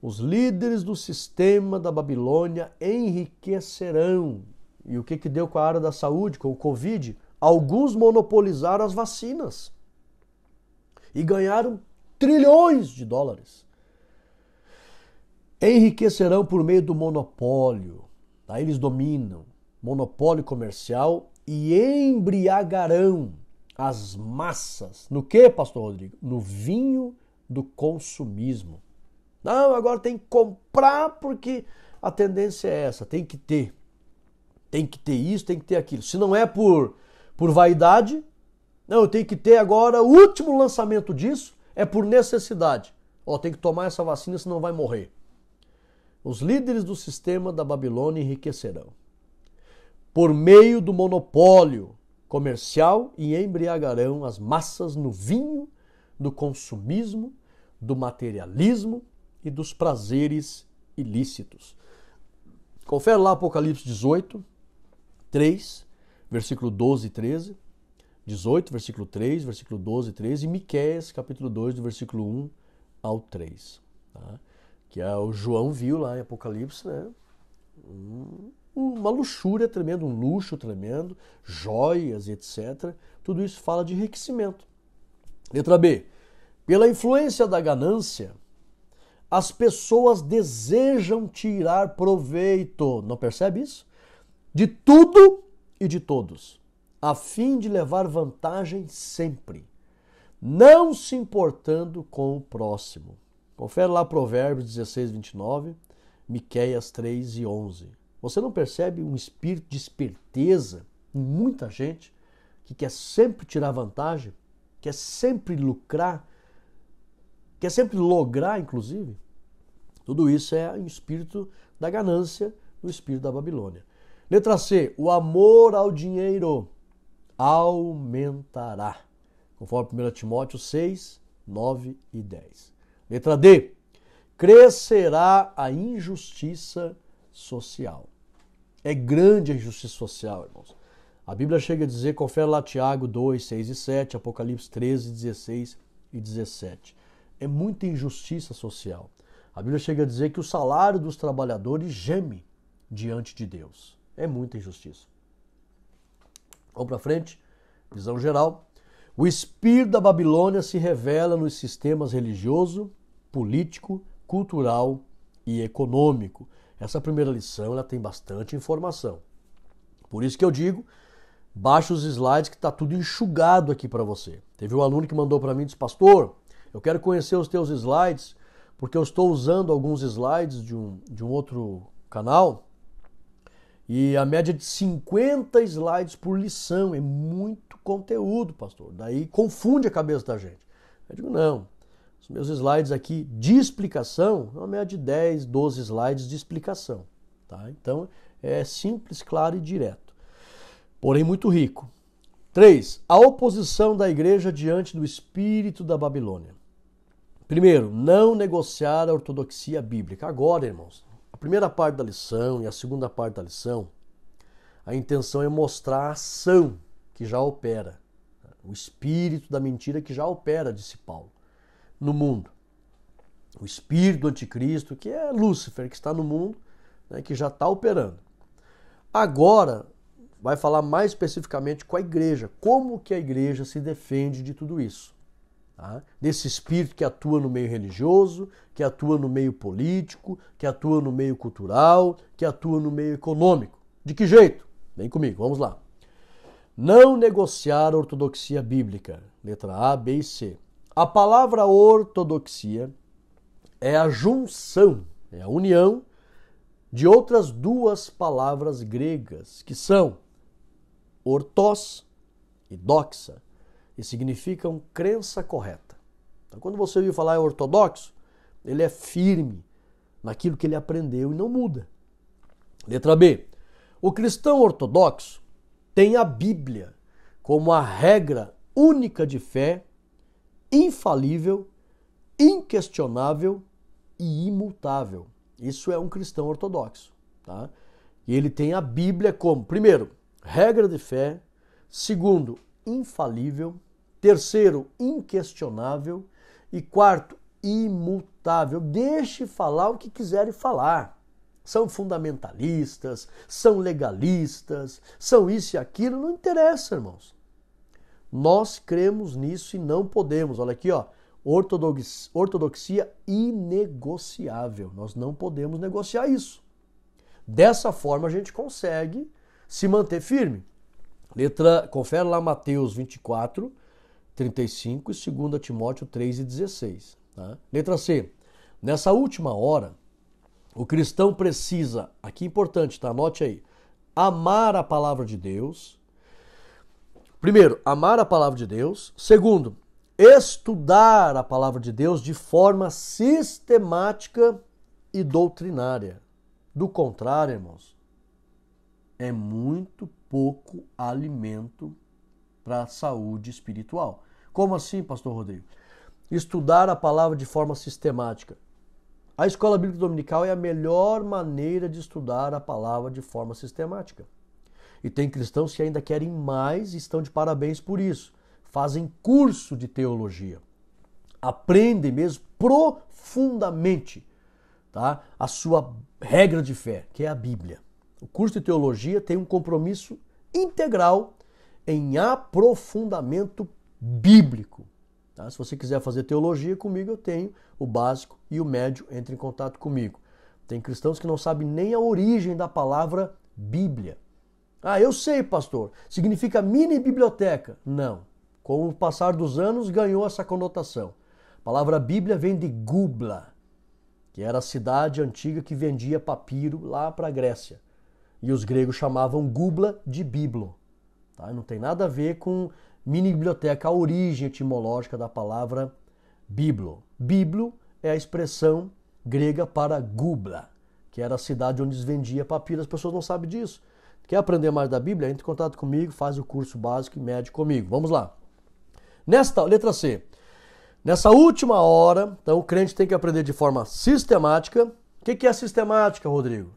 Os líderes do sistema da Babilônia enriquecerão. E o que deu com a área da saúde, com o Covid? Alguns monopolizaram as vacinas e ganharam trilhões de dólares. Enriquecerão por meio do monopólio. Aí eles dominam. Monopólio comercial e embriagarão as massas. No que, pastor Rodrigo? No vinho do consumismo. Não, agora tem que comprar porque a tendência é essa. Tem que ter. Tem que ter isso, tem que ter aquilo. Se não é por vaidade, não, eu tenho que ter agora o último lançamento disso, é por necessidade. Tem que tomar essa vacina, senão vai morrer. Os líderes do sistema da Babilônia enriquecerão por meio do monopólio comercial e embriagarão as massas no vinho do consumismo, do materialismo e dos prazeres ilícitos. Confere lá Apocalipse 18, 3, versículo 12 e 13. 18, versículo 3, versículo 12 e 13. E Miqueias, capítulo 2, do versículo 1 ao 3. Tá? Que o João viu lá em Apocalipse, né? Uma luxúria tremenda, um luxo tremendo, joias, etc. Tudo isso fala de enriquecimento. Letra B. Pela influência da ganância, as pessoas desejam tirar proveito, não percebe isso? De tudo e de todos, a fim de levar vantagem sempre, não se importando com o próximo. Confere lá Provérbios 16, 29, Miqueias 3 e 11. Você não percebe um espírito de esperteza em muita gente que quer sempre tirar vantagem, quer sempre lucrar, quer sempre lograr, inclusive? Tudo isso é o espírito da ganância, o espírito da Babilônia. Letra C. O amor ao dinheiro aumentará. Conforme 1 Timóteo 6, 9 e 10. Letra D. Crescerá a injustiça social. É grande a injustiça social, irmãos. A Bíblia chega a dizer, confere lá Tiago 2, 6 e 7, Apocalipse 13, 16 e 17. É muita injustiça social. A Bíblia chega a dizer que o salário dos trabalhadores geme diante de Deus. É muita injustiça. Vamos para frente. Visão geral. O espírito da Babilônia se revela nos sistemas religioso, político, cultural e econômico. Essa primeira lição ela tem bastante informação. Por isso que eu digo, baixa os slides que está tudo enxugado aqui para você. Teve um aluno que mandou para mim e disse, pastor, eu quero conhecer os teus slides, porque eu estou usando alguns slides de um outro canal e a média de 50 slides por lição. É muito conteúdo, pastor. Daí confunde a cabeça da gente. Eu digo, não. Os meus slides aqui de explicação, uma média de 10, 12 slides de explicação. Tá? Então, é simples, claro e direto. Porém, muito rico. 3. A oposição da igreja diante do espírito da Babilônia. Primeiro, não negociar a ortodoxia bíblica. Agora, irmãos, a primeira parte da lição e a segunda parte da lição, a intenção é mostrar a ação que já opera. O espírito da mentira que já opera, disse Paulo, no mundo. O espírito do anticristo, que é Lúcifer, que está no mundo, né, que já está operando. Agora, vai falar mais especificamente com a igreja. Como que a igreja se defende de tudo isso? tá? Desse espírito que atua no meio religioso, que atua no meio político, que atua no meio cultural, que atua no meio econômico. De que jeito? Vem comigo, vamos lá. Não negociar a ortodoxia bíblica. Letra A, B e C. A palavra ortodoxia é a junção, é a união de outras duas palavras gregas, que são ortos e doxa, e significam crença correta. Então, quando você ouviu falar ortodoxo, ele é firme naquilo que ele aprendeu e não muda. Letra B. O cristão ortodoxo tem a Bíblia como a regra única de fé, infalível, inquestionável e imutável. Isso é um cristão ortodoxo, tá? E ele tem a Bíblia como, primeiro, regra de fé, segundo, infalível, terceiro, inquestionável e quarto, imutável. Deixe falar o que quiserem falar. São fundamentalistas, são legalistas, são isso e aquilo, não interessa, irmãos. Nós cremos nisso e não podemos. Olha aqui, ó, ortodoxia inegociável. Nós não podemos negociar isso. Dessa forma a gente consegue se manter firme. Confere lá Mateus 24, 35 e 2 Timóteo 3 e 16. Tá? Letra C. Nessa última hora, o cristão precisa, aqui é importante, tá? Anote aí, amar a palavra de Deus. Primeiro, amar a palavra de Deus. Segundo, estudar a palavra de Deus de forma sistemática e doutrinária. Do contrário, irmãos, é muito pouco alimento para a saúde espiritual. Como assim, pastor Rodrigo? Estudar a palavra de forma sistemática. A escola bíblica dominical é a melhor maneira de estudar a palavra de forma sistemática. E tem cristãos que ainda querem mais e estão de parabéns por isso. Fazem curso de teologia. Aprendem mesmo profundamente, tá, a sua regra de fé, que é a Bíblia. O curso de teologia tem um compromisso integral em aprofundamento bíblico. Tá? Se você quiser fazer teologia comigo, eu tenho o básico e o médio, entre em contato comigo. Tem cristãos que não sabem nem a origem da palavra Bíblia. Ah, eu sei, pastor, significa mini biblioteca. Não. Com o passar dos anos ganhou essa conotação. A palavra Bíblia vem de Gubla, que era a cidade antiga que vendia papiro lá para a Grécia. E os gregos chamavam Gubla de Biblo. Tá? Não tem nada a ver com mini biblioteca, a origem etimológica da palavra Biblo. Biblo é a expressão grega para Gubla, que era a cidade onde se vendia papiro. As pessoas não sabem disso. Quer aprender mais da Bíblia? Entre em contato comigo, faz o curso básico e médio comigo. Vamos lá. Letra C. Nessa última hora, então o crente tem que aprender de forma sistemática. O que é sistemática, Rodrigo?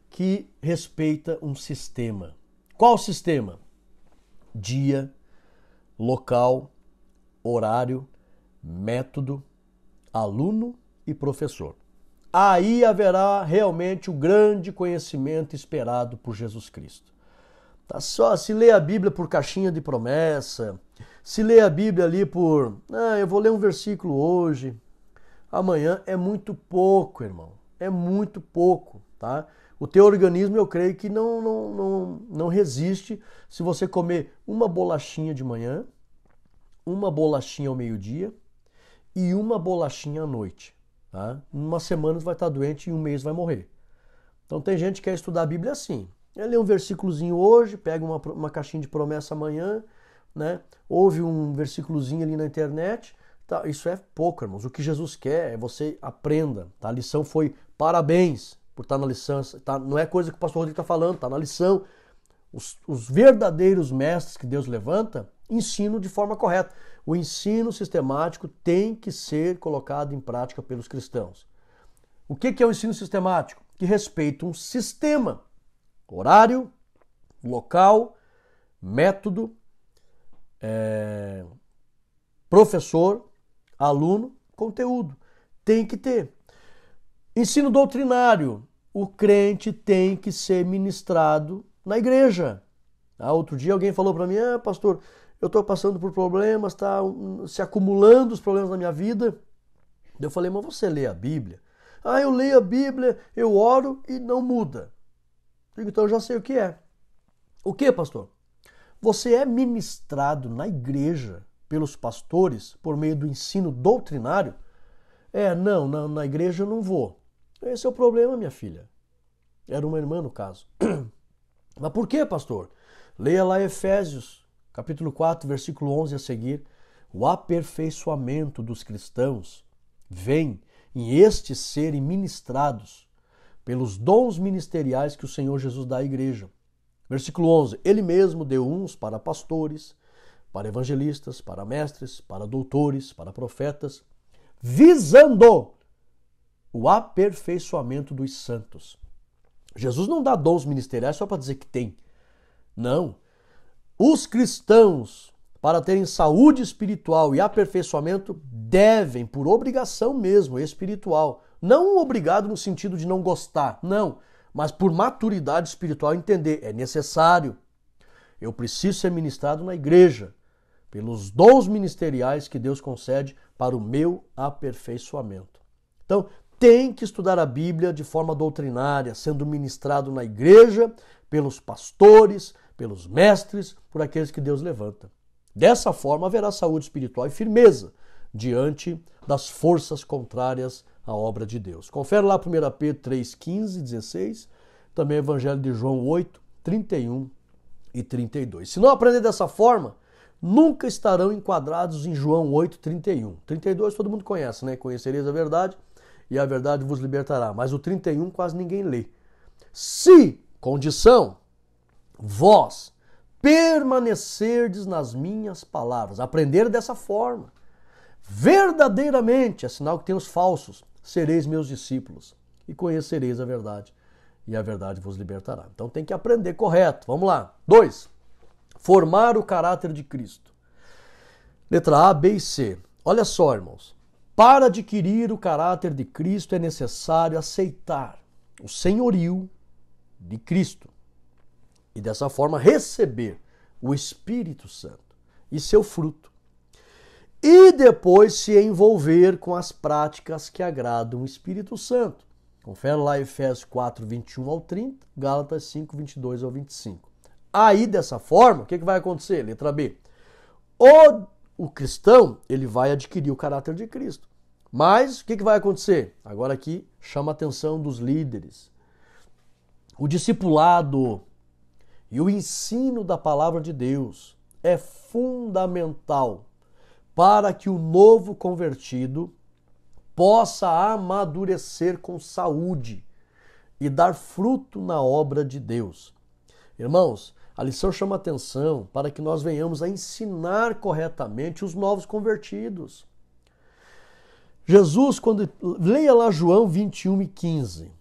Que respeita um sistema. Qual sistema? Dia, local, horário, método, aluno e professor. Aí haverá realmente o grande conhecimento esperado por Jesus Cristo. Tá só se lê a Bíblia por caixinha de promessa, se lê a Bíblia ali por, eu vou ler um versículo hoje, amanhã, é muito pouco, irmão. É muito pouco, tá? O teu organismo, eu creio que não resiste se você comer uma bolachinha de manhã, uma bolachinha ao meio-dia e uma bolachinha à noite. Tá? Uma semana você vai estar doente e um mês vai morrer. Então tem gente que quer estudar a Bíblia assim. Ele lê um versículozinho hoje, pega uma caixinha de promessa amanhã, né? Ouve um versículozinho ali na internet. Tá? Isso é pouco, irmãos. O que Jesus quer é você aprenda. Tá? A lição foi parabéns por estar na lição. Tá? Não é coisa que o pastor Rodrigo está falando, está na lição. Os verdadeiros mestres que Deus levanta ensinam de forma correta. O ensino sistemático tem que ser colocado em prática pelos cristãos. O que é o ensino sistemático? Que respeita um sistema. Horário, local, método, professor, aluno, conteúdo. Tem que ter. Ensino doutrinário. O crente tem que ser ministrado na igreja. Outro dia alguém falou para mim, pastor, eu estou passando por problemas, está se acumulando os problemas na minha vida. Eu falei, mas você lê a Bíblia? Ah, eu leio a Bíblia, eu oro e não muda. Digo, então eu já sei o que é. O que, pastor? Você é ministrado na igreja pelos pastores por meio do ensino doutrinário? Não, na igreja eu não vou. Esse é o problema, minha filha. Era uma irmã no caso. Mas por que, pastor? Leia lá Efésios, capítulo 4, versículo 11 a seguir. O aperfeiçoamento dos cristãos vem em estes serem ministrados pelos dons ministeriais que o Senhor Jesus dá à igreja. Versículo 11. Ele mesmo deu uns para pastores, para evangelistas, para mestres, para doutores, para profetas, visando o aperfeiçoamento dos santos. Jesus não dá dons ministeriais só para dizer que tem. Não. Os cristãos, para terem saúde espiritual e aperfeiçoamento, devem, por obrigação mesmo, espiritual. Não obrigado no sentido de não gostar, não. Mas por maturidade espiritual entender, é necessário. Eu preciso ser ministrado na igreja, pelos dons ministeriais que Deus concede para o meu aperfeiçoamento. Então, tem que estudar a Bíblia de forma doutrinária, sendo ministrado na igreja, pelos pastores, pelos mestres, por aqueles que Deus levanta. Dessa forma haverá saúde espiritual e firmeza diante das forças contrárias à obra de Deus. Confere lá 1 Pedro 3, 15 e 16, também Evangelho de João 8, 31 e 32. Se não aprender dessa forma, nunca estarão enquadrados em João 8, 31. 32 todo mundo conhece, né? Conhecereis a verdade e a verdade vos libertará. Mas o 31 quase ninguém lê. Se, condição, vós permanecerdes nas minhas palavras, aprender dessa forma, verdadeiramente, é sinal que tem os falsos, sereis meus discípulos e conhecereis a verdade e a verdade vos libertará. Então tem que aprender correto. Vamos lá. 2. Formar o caráter de Cristo. Letra A, B e C. Olha só, irmãos. Para adquirir o caráter de Cristo é necessário aceitar o senhorio de Cristo e dessa forma receber o Espírito Santo e seu fruto. E depois se envolver com as práticas que agradam o Espírito Santo. Confere lá Efésios 4, 21 ao 30, Gálatas 5, 22 ao 25. Aí, dessa forma, o que vai acontecer? Letra B. O cristão, ele vai adquirir o caráter de Cristo. Mas, o que vai acontecer? Agora aqui, chama a atenção dos líderes. O discipulado e o ensino da palavra de Deus é fundamental para que o novo convertido possa amadurecer com saúde e dar fruto na obra de Deus. Irmãos, a lição chama atenção para que nós venhamos a ensinar corretamente os novos convertidos. Jesus, quando leia lá João 21 e 15,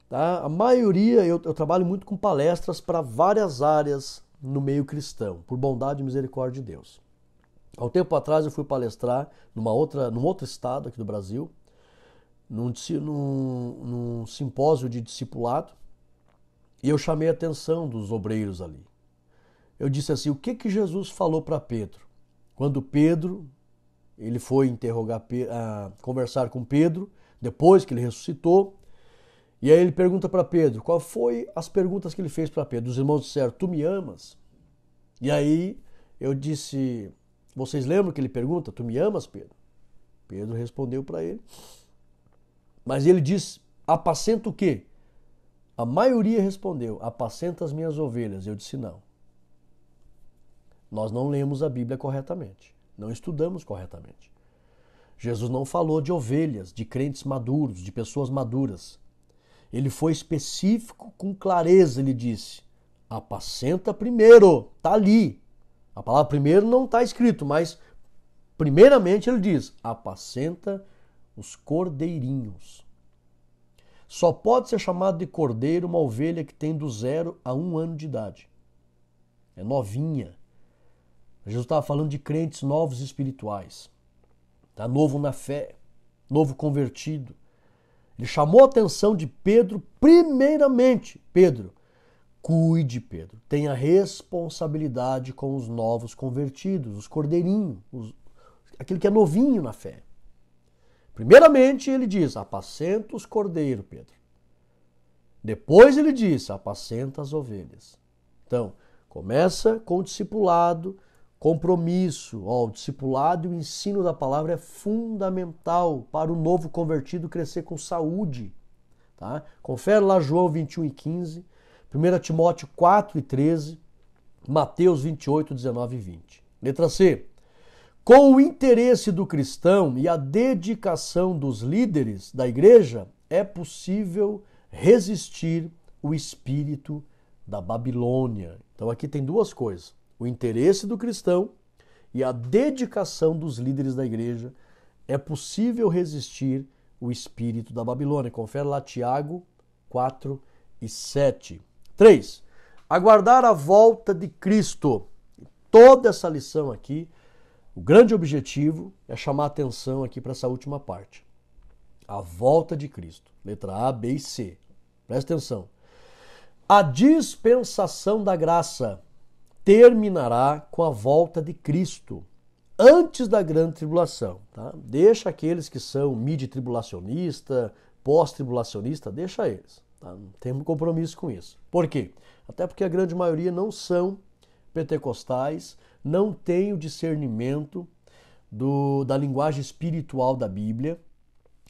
tá? A maioria, eu trabalho muito com palestras para várias áreas no meio cristão, por bondade e misericórdia de Deus. Há um tempo atrás eu fui palestrar num outro estado aqui do Brasil, num simpósio de discipulado, e eu chamei a atenção dos obreiros ali. Eu disse assim, o que Jesus falou para Pedro? Quando Pedro, ele foi conversar com Pedro, depois que ele ressuscitou, e aí ele pergunta para Pedro, qual foi as perguntas que ele fez para Pedro? Os irmãos disseram, tu me amas? E aí eu disse, vocês lembram que ele pergunta, tu me amas, Pedro? Pedro respondeu para ele. Mas ele diz, apacenta o quê? A maioria respondeu, apacenta as minhas ovelhas. Eu disse, não. Nós não lemos a Bíblia corretamente. Não estudamos corretamente. Jesus não falou de ovelhas, de crentes maduros, de pessoas maduras. Ele foi específico com clareza, ele disse, apacenta primeiro, está ali. A palavra primeiro não está escrito, mas primeiramente ele diz, apacenta os cordeirinhos. Só pode ser chamado de cordeiro uma ovelha que tem do 0 a 1 ano de idade. É novinha. Jesus estava falando de crentes novos espirituais. Tá? Novo na fé, novo convertido. Ele chamou a atenção de Pedro primeiramente. Pedro, Cuide, Pedro. Tenha responsabilidade com os novos convertidos, os cordeirinhos, aquele que é novinho na fé. Primeiramente, ele diz, apacenta os cordeiros, Pedro. Depois ele diz, apacenta as ovelhas. Então, começa com o discipulado, compromisso. O discipulado e o ensino da palavra é fundamental para o novo convertido crescer com saúde. Tá? Confere lá João 21:15, 1 Timóteo 4:13, Mateus 28:19-20. Letra C. Com o interesse do cristão e a dedicação dos líderes da igreja, é possível resistir o espírito da Babilônia. Então aqui tem duas coisas. O interesse do cristão e a dedicação dos líderes da igreja, é possível resistir o espírito da Babilônia. Confere lá Tiago 4:7. 3. Aguardar a volta de Cristo. Toda essa lição aqui, o grande objetivo é chamar a atenção aqui para essa última parte. A volta de Cristo. Letra A, B e C. Presta atenção. A dispensação da graça terminará com a volta de Cristo, antes da grande tribulação. Tá? Deixa aqueles que são mid-tribulacionista, pós-tribulacionista, deixa eles. Tá? Não temos compromisso com isso. Por quê? Até porque a grande maioria não são pentecostais, não tem o discernimento da linguagem espiritual da Bíblia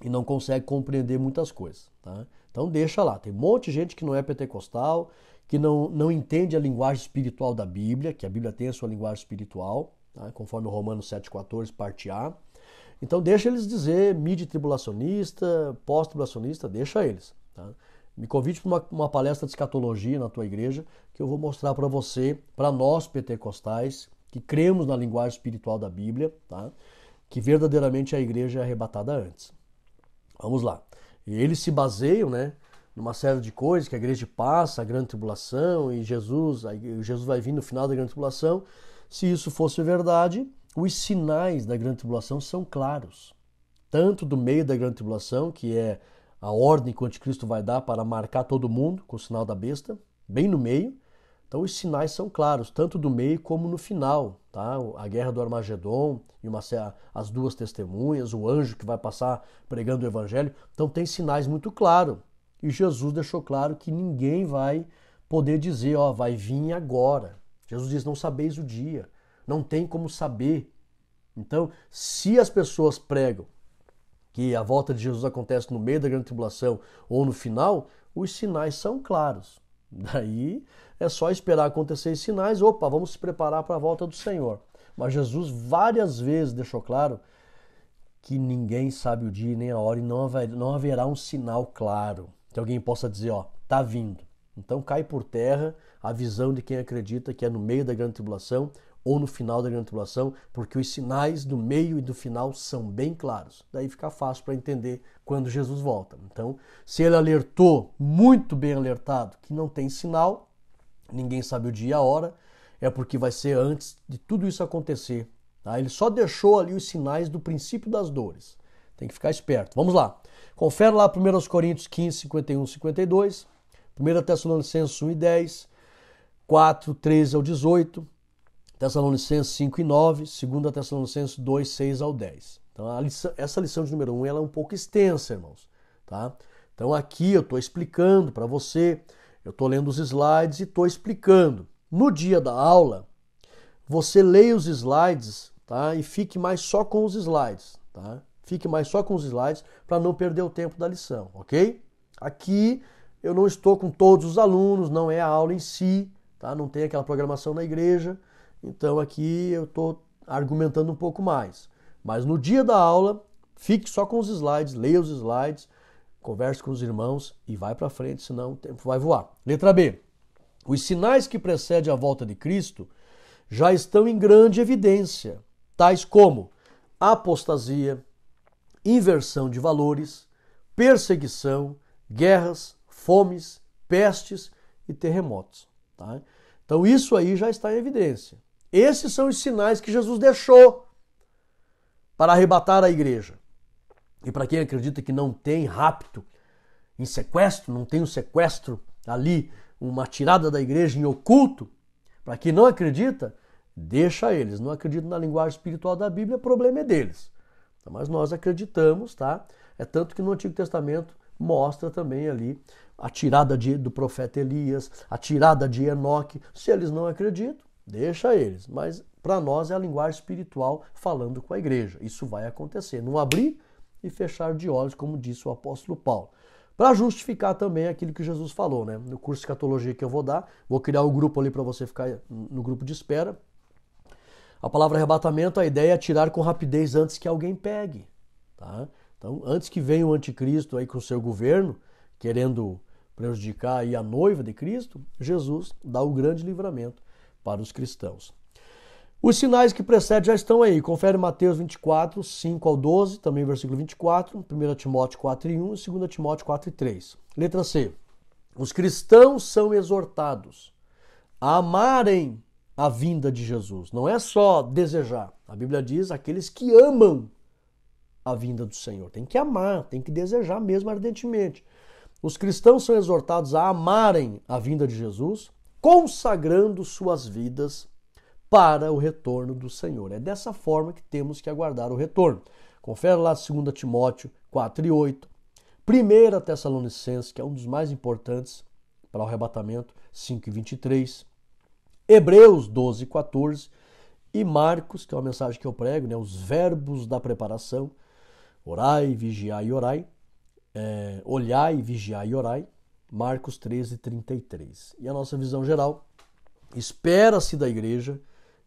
e não consegue compreender muitas coisas. Tá? Então deixa lá. Tem um monte de gente que não é pentecostal, que não entende a linguagem espiritual da Bíblia, que a Bíblia tem a sua linguagem espiritual, tá? Conforme o Romanos 7,14, parte A. Então deixa eles dizer mid-tribulacionista, pós-tribulacionista, deixa eles. Tá? Me convide para uma palestra de escatologia na tua igreja, que eu vou mostrar para você, para nós pentecostais, que cremos na linguagem espiritual da Bíblia, tá? Que verdadeiramente a igreja é arrebatada antes. Vamos lá. E eles se baseiam, né, numa série de coisas, que a igreja passa, a grande tribulação, e Jesus vai vir no final da grande tribulação. Se isso fosse verdade, os sinais da grande tribulação são claros. Tanto do meio da grande tribulação, que é a ordem que o anticristo vai dar para marcar todo mundo com o sinal da besta, bem no meio. Então os sinais são claros, tanto do meio como no final. Tá? A guerra do Armagedon, as duas testemunhas, o anjo que vai passar pregando o evangelho. Então tem sinais muito claros. E Jesus deixou claro que ninguém vai poder dizer, vai vir agora. Jesus diz, não sabeis o dia. Não tem como saber. Então, se as pessoas pregam que a volta de Jesus acontece no meio da grande tribulação ou no final, os sinais são claros. Daí é só esperar acontecer os sinais, vamos se preparar para a volta do Senhor. Mas Jesus várias vezes deixou claro que ninguém sabe o dia nem a hora e não haverá um sinal claro que alguém possa dizer, tá vindo. Então cai por terra a visão de quem acredita que é no meio da grande tribulação ou no final da grande tribulação, porque os sinais do meio e do final são bem claros. Daí fica fácil para entender quando Jesus volta. Então, se ele alertou, muito bem alertado, que não tem sinal, ninguém sabe o dia e a hora, é porque vai ser antes de tudo isso acontecer. Tá? Ele só deixou ali os sinais do princípio das dores. Tem que ficar esperto. Vamos lá. Confere lá 1 Coríntios 15, 51, 52, 1 Tessalonicenses 1 e 10, 4, 13 ao 18, Tessalonicenses 5 e 9, 2 Tessalonicenses 2, 6 ao 10. Então essa lição de número 1 ela é um pouco extensa, irmãos. Tá? Então aqui eu estou explicando para você, eu estou lendo os slides e estou explicando. No dia da aula, você leia os slides, tá? E fique mais só com os slides. Tá? Fique mais só com os slides para não perder o tempo da lição, ok? Aqui eu não estou com todos os alunos, não é a aula em si, tá? Não tem aquela programação na igreja. Então aqui eu estou argumentando um pouco mais. Mas no dia da aula, fique só com os slides, leia os slides, converse com os irmãos e vai para frente, senão o tempo vai voar. Letra B. Os sinais que precedem a volta de Cristo já estão em grande evidência, tais como apostasia, inversão de valores, perseguição, guerras, fomes, pestes e terremotos. Tá? Então isso aí já está em evidência. Esses são os sinais que Jesus deixou para arrebatar a igreja. E para quem acredita que não tem rapto em sequestro, não tem o sequestro ali, uma tirada da igreja em oculto, para quem não acredita, deixa eles. Não acreditam na linguagem espiritual da Bíblia, o problema é deles. Mas nós acreditamos, tá? É tanto que no Antigo Testamento mostra também ali a tirada do profeta Elias, a tirada de Enoque. Se eles não acreditam, deixa eles. Mas para nós é a linguagem espiritual falando com a igreja. Isso vai acontecer. Não abrir e fechar de olhos, como disse o apóstolo Paulo. Para justificar também aquilo que Jesus falou, né? No curso de escatologia que eu vou dar, vou criar um grupo ali para você ficar no grupo de espera. A palavra arrebatamento, a ideia é tirar com rapidez antes que alguém pegue, tá? Então, antes que venha o anticristo aí com o seu governo, querendo prejudicar aí a noiva de Cristo, Jesus dá o grande livramento para os cristãos. Os sinais que precedem já estão aí. Confere Mateus 24, 5 ao 12, também versículo 24, 1 Timóteo 4 e 1 e 2 Timóteo 4 e 3. Letra C. Os cristãos são exortados a amarem a vinda de Jesus. Não é só desejar. A Bíblia diz aqueles que amam a vinda do Senhor. Tem que amar, tem que desejar mesmo ardentemente. Os cristãos são exortados a amarem a vinda de Jesus, consagrando suas vidas para o retorno do Senhor. É dessa forma que temos que aguardar o retorno. Confere lá 2 Timóteo 4 e 8, 1 Tessalonicenses, que é um dos mais importantes para o arrebatamento, 5 e 23, Hebreus 12 e 14 e Marcos, que é uma mensagem que eu prego, né, os verbos da preparação, orai, vigiai e orai, olhai, vigiai e orai, Marcos 13, 33. E a nossa visão geral, espera-se da igreja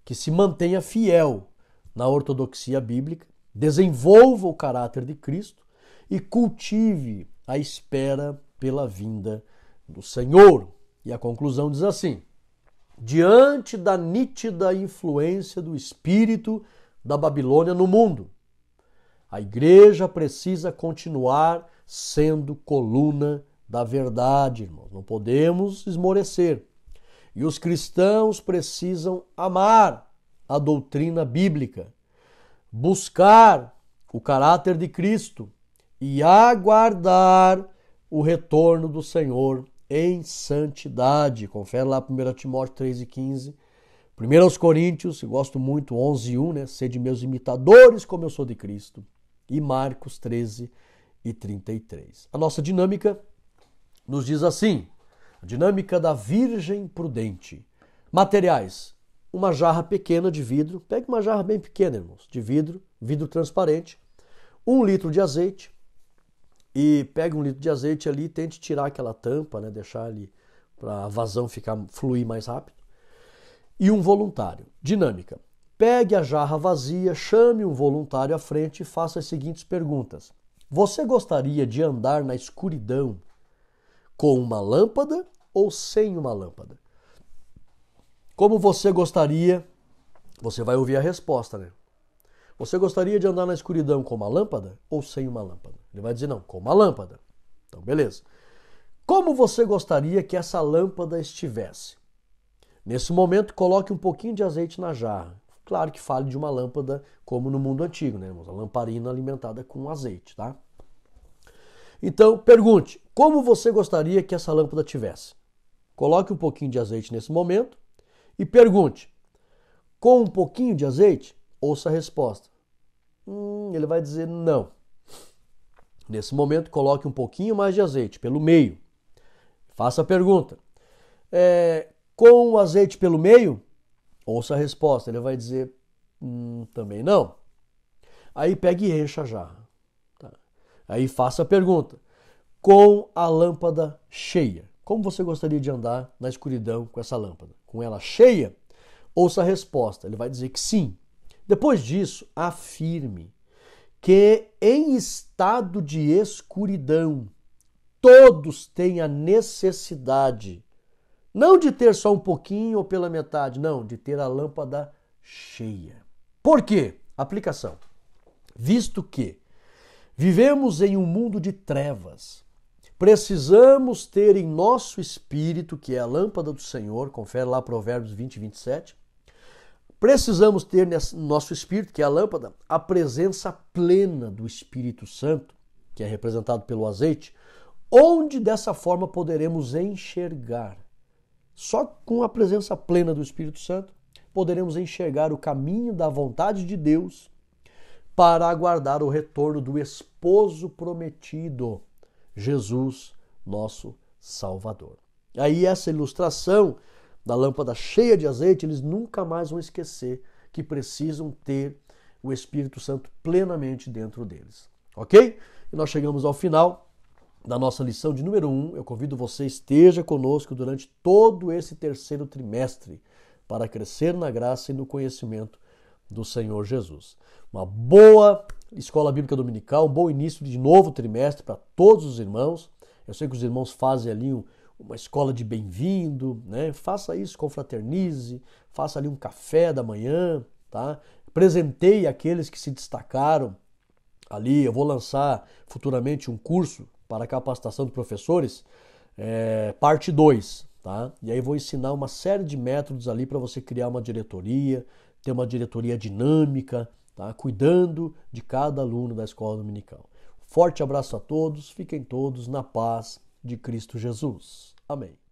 que se mantenha fiel na ortodoxia bíblica, desenvolva o caráter de Cristo e cultive a espera pela vinda do Senhor. E a conclusão diz assim: diante da nítida influência do espírito da Babilônia no mundo, a igreja precisa continuar sendo coluna da verdade, irmãos. Não podemos esmorecer. E os cristãos precisam amar a doutrina bíblica, buscar o caráter de Cristo e aguardar o retorno do Senhor em santidade. Confere lá 1 Timóteo 3 e 15. 1 Coríntios, eu gosto muito, 11 e 1, né? Sede meus imitadores como eu sou de Cristo. E Marcos 13 e 33. A nossa dinâmica nos diz assim: a dinâmica da virgem prudente. Materiais: uma jarra pequena de vidro. Pegue uma jarra bem pequena, irmãos, de vidro transparente. 1 litro de azeite. E pegue 1 litro de azeite ali e tente tirar aquela tampa, né? Deixar ali para a vazão fluir mais rápido. E um voluntário. Dinâmica: pegue a jarra vazia, chame um voluntário à frente e faça as seguintes perguntas. Você gostaria de andar na escuridão com uma lâmpada ou sem uma lâmpada? Como você gostaria? Você vai ouvir a resposta, né? Você gostaria de andar na escuridão com uma lâmpada ou sem uma lâmpada? Ele vai dizer não, com uma lâmpada. Então, beleza. Como você gostaria que essa lâmpada estivesse? Nesse momento, coloque um pouquinho de azeite na jarra. Claro que fale de uma lâmpada como no mundo antigo, né, irmãos? A lamparina alimentada com azeite, tá? Então, pergunte, como você gostaria que essa lâmpada tivesse? Coloque um pouquinho de azeite nesse momento e pergunte, com um pouquinho de azeite? Ouça a resposta. Ele vai dizer não. Nesse momento, coloque um pouquinho mais de azeite pelo meio. Faça a pergunta. Com o azeite pelo meio? Ouça a resposta. Ele vai dizer também não. Aí pegue e encha a jarra. Tá? Aí faça a pergunta. Com a lâmpada cheia. Como você gostaria de andar na escuridão com essa lâmpada? Com ela cheia? Ouça a resposta. Ele vai dizer que sim. Depois disso, afirme que em estado de escuridão, todos têm a necessidade, não de ter só um pouquinho ou pela metade, não, de ter a lâmpada cheia. Por quê? Aplicação. Visto que vivemos em um mundo de trevas, precisamos ter em nosso espírito, que é a lâmpada do Senhor, confere lá Provérbios 20 e 27, precisamos ter no nosso espírito, que é a lâmpada, a presença plena do Espírito Santo, que é representado pelo azeite, onde dessa forma poderemos enxergar Só com a presença plena do Espírito Santo poderemos enxergar o caminho da vontade de Deus para aguardar o retorno do esposo prometido, Jesus, nosso Salvador. Aí essa ilustração da lâmpada cheia de azeite, eles nunca mais vão esquecer que precisam ter o Espírito Santo plenamente dentro deles. Ok? E nós chegamos ao final da nossa lição de número 1. Eu convido você, esteja conosco durante todo esse terceiro trimestre para crescer na graça e no conhecimento do Senhor Jesus. Uma boa escola bíblica dominical, um bom início de novo trimestre para todos os irmãos. Eu sei que os irmãos fazem ali uma escola de bem-vindo, né? Faça isso, confraternize, faça ali um café da manhã, tá? Presenteie aqueles que se destacaram ali. Eu vou lançar futuramente um curso para capacitação de professores, parte 2, tá? E aí vou ensinar uma série de métodos ali para você criar uma diretoria, ter uma diretoria dinâmica, tá? Cuidando de cada aluno da escola dominical. Forte abraço a todos, fiquem todos na paz de Cristo Jesus. Amém.